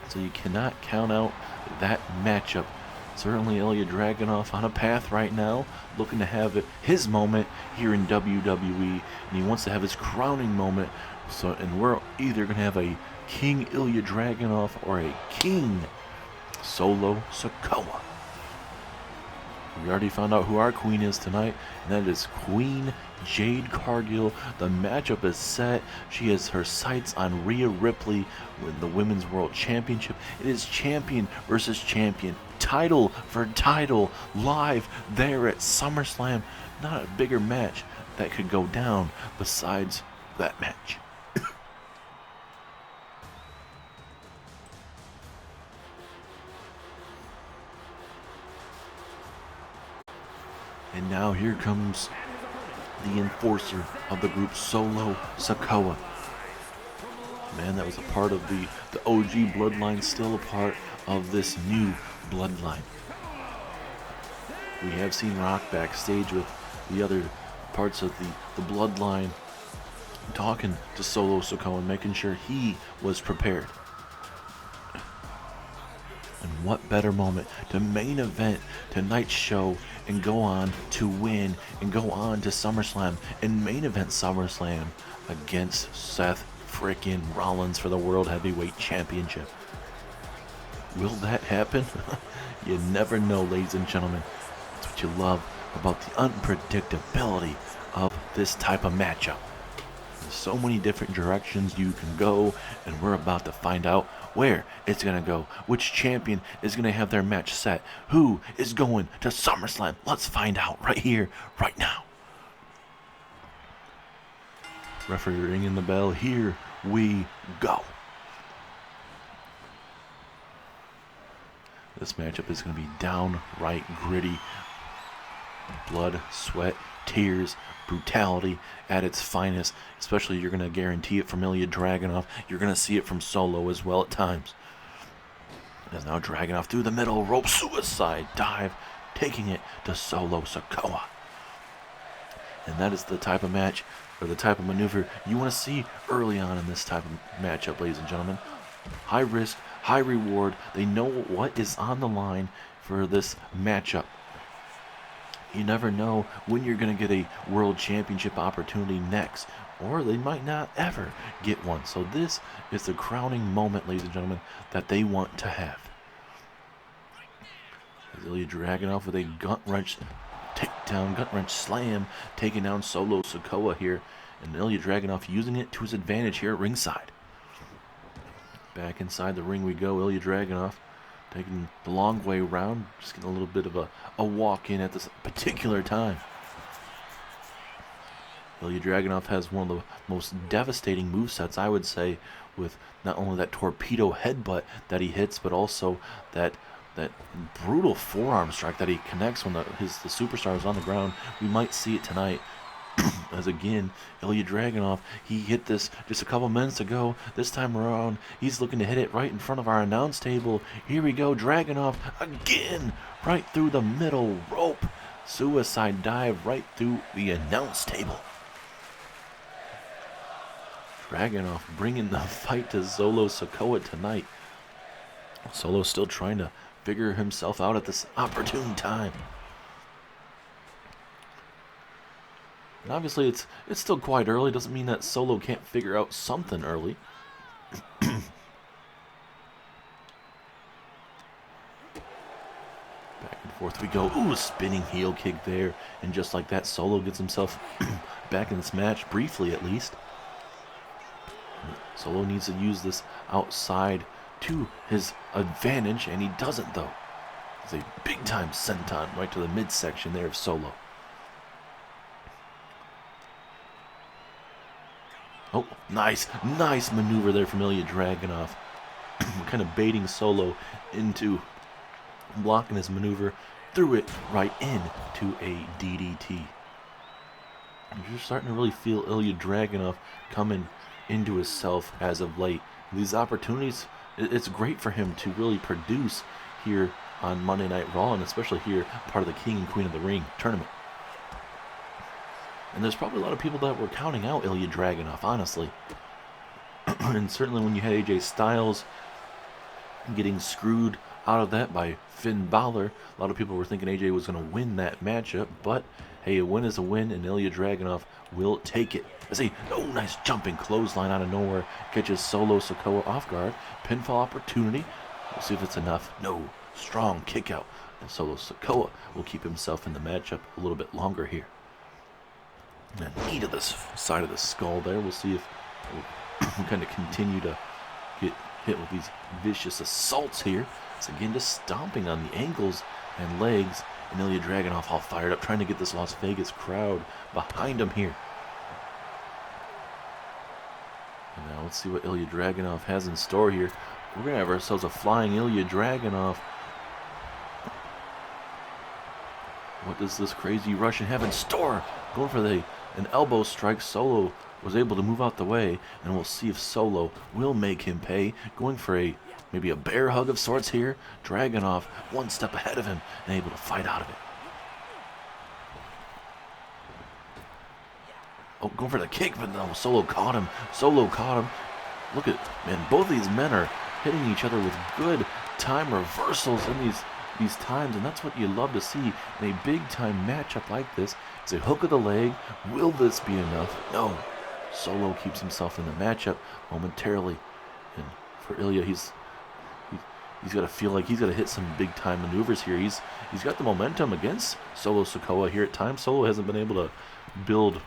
So you cannot count out that matchup. Certainly Ilja Dragunov on a path right now, looking to have his moment here in WWE, and he wants to have his crowning moment. So, and we're either going to have a King Ilja Dragunov or a King Solo Sikoa. We already found out who our queen is tonight, and that is Queen Jade Cargill. The matchup is set. She has her sights on Rhea Ripley with the Women's World Championship. It is champion versus champion, title for title, live there at SummerSlam. Not a bigger match that could go down besides that match. And now here comes the enforcer of the group, Solo Sikoa. Man, that was a part of the OG bloodline, still a part of this new bloodline. We have seen Rock backstage with the other parts of the bloodline talking to Solo Sikoa and making sure he was prepared. And And what better moment to main event tonight's show and go on to win and go on to SummerSlam and main event SummerSlam against Seth frickin' Rollins for the World Heavyweight Championship. Will that happen? You never know, ladies and gentlemen. That's what you love about the unpredictability of this type of matchup. There's so many different directions you can go, and we're about to find out where it's going to go. Which champion is going to have their match set? Who is going to SummerSlam? Let's find out right here, right now. Referee ringing the bell. Here we go. This matchup is going to be downright gritty. Blood, sweat, tears, brutality at its finest. Especially, you're going to guarantee it from Ilja Dragunov. You're going to see it from Solo as well at times. As now Dragunov through the middle, rope suicide dive, taking it to Solo Sikoa. And that is the type of match, or the type of maneuver you want to see early on in this type of matchup, ladies and gentlemen. High risk, high reward. They know what is on the line for this matchup. You never know when you're going to get a world championship opportunity next, or they might not ever get one. So this is the crowning moment, ladies and gentlemen, that they want to have. Ilja Dragunov with a gut wrench takedown, gut wrench slam, taking down Solo Sikoa here, and Ilja Dragunov using it to his advantage here at ringside. Back inside the ring we go. Ilja Dragunov taking the long way around, just getting a little bit of a walk in at this particular time. Ilja Dragunov has one of the most devastating movesets, I would say, with not only that torpedo headbutt that he hits, but also that brutal forearm strike that he connects when the superstar is on the ground. We might see it tonight. As again, Ilja Dragunov, he hit this just a couple minutes ago. This time around, he's looking to hit it right in front of our announce table. Here we go, Dragunov again, right through the middle rope. Suicide dive right through the announce table. Dragunov bringing the fight to Solo Sikoa tonight. Solo still trying to figure himself out at this opportune time. And obviously, it's still quite early. Doesn't mean that Solo can't figure out something early. Back and forth we go. Ooh, spinning heel kick there. And just like that, Solo gets himself back in this match, briefly at least. Solo needs to use this outside to his advantage, and he doesn't, though. It's a big-time senton right to the midsection there of Solo. Oh, nice maneuver there from Ilja Dragunov. Kind of baiting Solo into blocking his maneuver. Threw it right into a DDT. You're starting to really feel Ilja Dragunov coming into himself as of late. These opportunities, it's great for him to really produce here on Monday Night Raw, and especially here, part of the King and Queen of the Ring tournament. And there's probably a lot of people that were counting out Ilja Dragunov, honestly. And certainly when you had AJ Styles getting screwed out of that by Finn Balor, a lot of people were thinking AJ was going to win that matchup. But, hey, a win is a win, and Ilja Dragunov will take it. As a nice jumping clothesline out of nowhere catches Solo Sikoa off guard. Pinfall opportunity. We'll see if it's enough. No. Strong kick out. And Solo Sikoa will keep himself in the matchup a little bit longer here. And knee to this side of the skull there. We'll see if we'll kind of continue to get hit with these vicious assaults here. It's again just stomping on the ankles and legs. And Ilja Dragunov all fired up, trying to get this Las Vegas crowd behind him here. And now let's see what Ilja Dragunov has in store here. We're going to have ourselves a flying Ilja Dragunov. What does this crazy Russian have in store? Going for an elbow strike. Solo was able to move out the way, and we'll see if Solo will make him pay. Going for maybe a bear hug of sorts here. Dragunov one step ahead of him and able to fight out of it. Oh, going for the kick, but no, Solo caught him. Look at, man, both of these men are hitting each other with good time reversals in these times, and that's what you love to see in a big-time matchup like this. It's a hook of the leg. Will this be enough? No. Solo keeps himself in the matchup momentarily. And for Ilja, he's got to feel like he's got to hit some big-time maneuvers here. He's got the momentum against Solo Sikoa here at times. Solo hasn't been able to build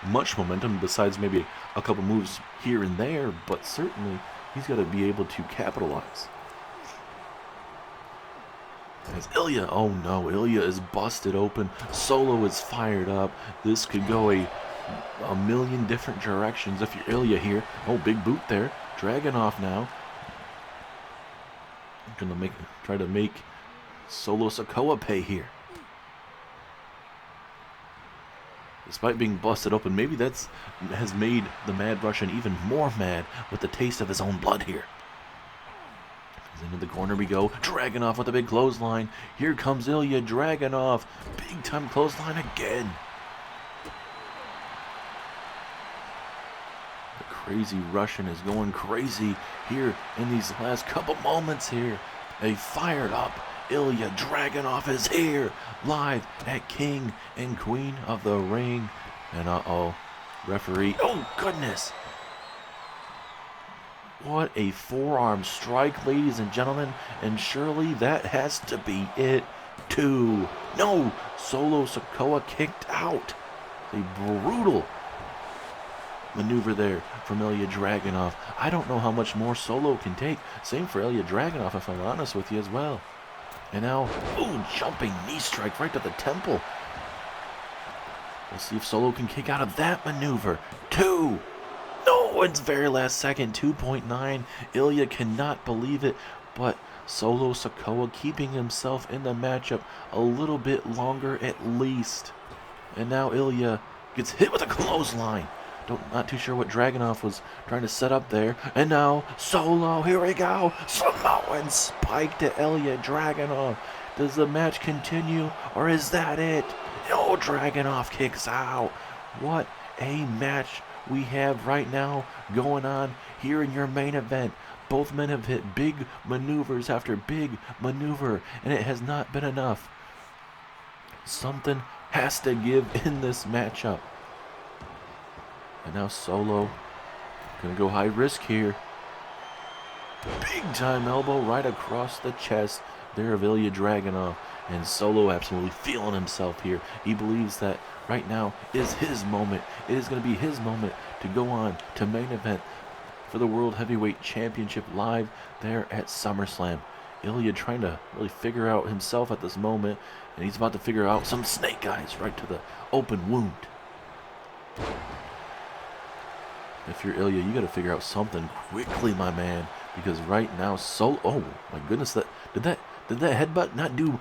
much momentum besides maybe a couple moves here and there, but certainly he's got to be able to capitalize. As Ilja, oh no, Ilja is busted open. Solo is fired up. This could go a million different directions if you're Ilja here. Oh, big boot there. Dragunov now. Gonna try to make Solo Sikoa pay here. Despite being busted open, maybe has made the Mad Russian even more mad with the taste of his own blood here. Into the corner we go. Dragunov with a big clothesline. Here comes Ilja. Dragunov. Big time clothesline again. The crazy Russian is going crazy here in these last couple moments here. A fired up Ilja. Dragunov is here live at King and Queen of the Ring. And referee. Oh goodness. What a forearm strike, ladies and gentlemen, and surely that has to be it, too. No, Solo Sikoa kicked out. A brutal maneuver there from Ilja Dragunov. I don't know how much more Solo can take. Same for Ilja Dragunov, if I'm honest with you as well. And now, ooh, jumping knee strike right to the temple. We'll see if Solo can kick out of that maneuver. 2. No, it's very last second, 2.9. Ilja cannot believe it, but Solo Sikoa keeping himself in the matchup a little bit longer at least. And now Ilja gets hit with a clothesline. Not too sure what Dragunov was trying to set up there. And now Solo, here we go. Samoan spike to Ilja Dragunov. Does the match continue, or is that it? No, Dragunov kicks out. What a match we have right now going on here in your main event. Both men have hit big maneuvers after big maneuver, and it has not been enough. Something has to give in this matchup. And now Solo gonna go high risk here. Big time elbow right across the chest there of Ilja Dragunov. And Solo absolutely feeling himself here. He believes that right now is his moment. It is going to be his moment to go on to main event for the World Heavyweight Championship live there at SummerSlam. Ilja trying to really figure out himself at this moment, and he's about to figure out some snake eyes right to the open wound. If you're Ilja, you got to figure out something quickly, my man, because right now Solo, oh my goodness, did that headbutt not do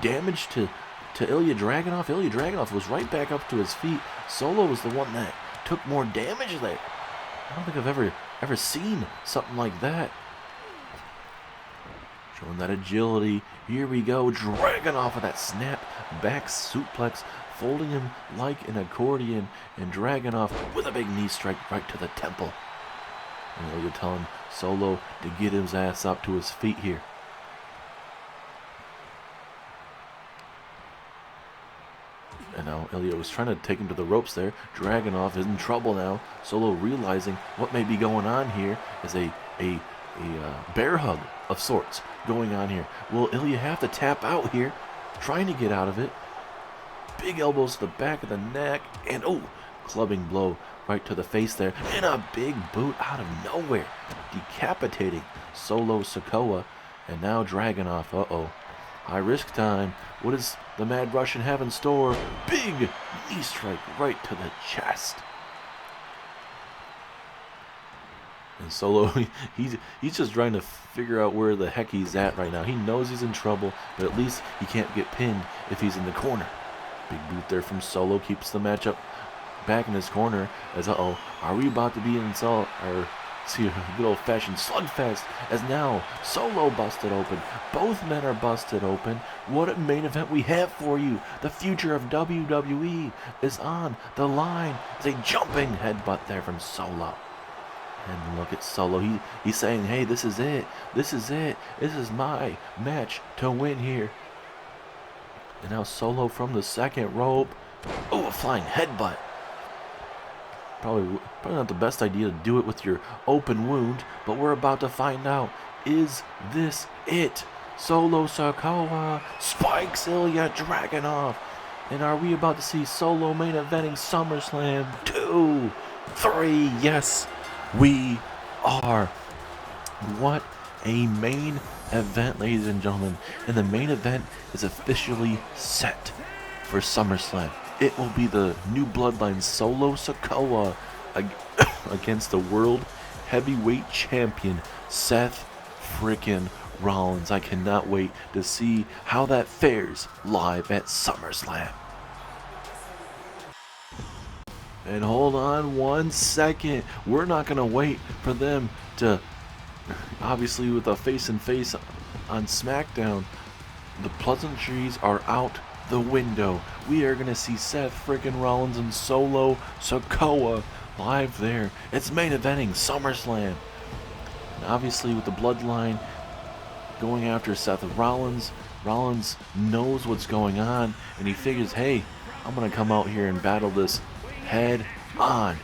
damage to Ilja Dragunov? Ilja Dragunov was right back up to his feet. Solo was the one that took more damage there. I don't think I've ever seen something like that. Showing that agility. Here we go. Dragunov with that snap back suplex, folding him like an accordion, and Dragunov with a big knee strike right to the temple. And Ilja telling Solo to get his ass up to his feet here. And now Ilja was trying to take him to the ropes there. Dragunov is in trouble now. Solo realizing what may be going on here is a bear hug of sorts going on here. Will Ilja have to tap out here, trying to get out of it? Big elbows to the back of the neck, and oh, clubbing blow right to the face there, and a big boot out of nowhere, decapitating Solo Sikoa. And now Dragunov, uh-oh, high risk time. What does the Mad Russian have in store? Big knee strike right to the chest. And Solo, he's just trying to figure out where the heck he's at right now. He knows he's in trouble, but at least he can't get pinned if he's in the corner. Big boot there from Solo keeps the matchup back in his corner. As are we about to be in see a good old-fashioned slugfest? As now Solo busted open. Both men are busted open. What a main event we have for you. The future of WWE is on the line. It's a jumping headbutt there from Solo. And look at Solo. He's saying, hey, this is it. This is it. This is my match to win here. And now Solo from the second rope. Oh, a flying headbutt. Probably not the best idea to do it with your open wound, but we're about to find out. Is this it? Solo Sikoa spikes Ilja Dragunov. And are we about to see Solo main eventing SummerSlam 2, 3? Yes, we are. What a main event, ladies and gentlemen. And the main event is officially set for SummerSlam. It will be the new bloodline Solo Sikoa against the world heavyweight champion Seth freaking Rollins. I cannot wait to see how that fares live at SummerSlam. And hold on 1 second. We're not going to wait for them to, obviously with a face-and-face on SmackDown, the pleasantries are out the window. We are going to see Seth freaking Rollins and Solo Sikoa live there. It's main eventing SummerSlam. And obviously with the bloodline going after Seth Rollins, Rollins knows what's going on, and he figures, hey, I'm going to come out here and battle this head on.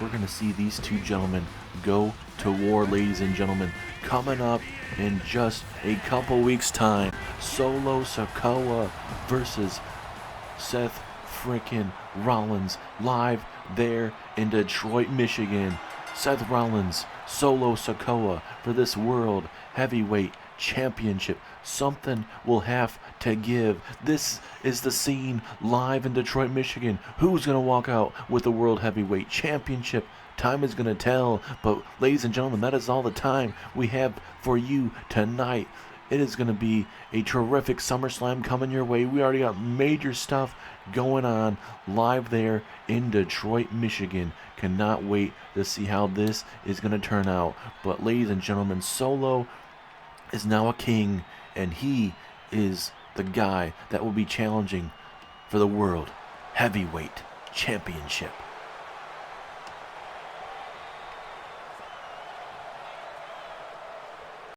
We're going to see these two gentlemen go to war, ladies and gentlemen, coming up in just a couple weeks' time. Solo Sikoa versus Seth freaking Rollins live there in Detroit, Michigan. Seth Rollins, Solo Sikoa for this World Heavyweight Championship. Something will have to give. This is the scene live in Detroit, Michigan. Who's going to walk out with the World Heavyweight Championship? Time is going to tell, but ladies and gentlemen, that is all the time we have for you tonight. It is going to be a terrific SummerSlam coming your way. We already got major stuff going on live there in Detroit, Michigan. Cannot wait to see how this is going to turn out. But ladies and gentlemen, Solo is now a king, and he is the guy that will be challenging for the World Heavyweight Championship.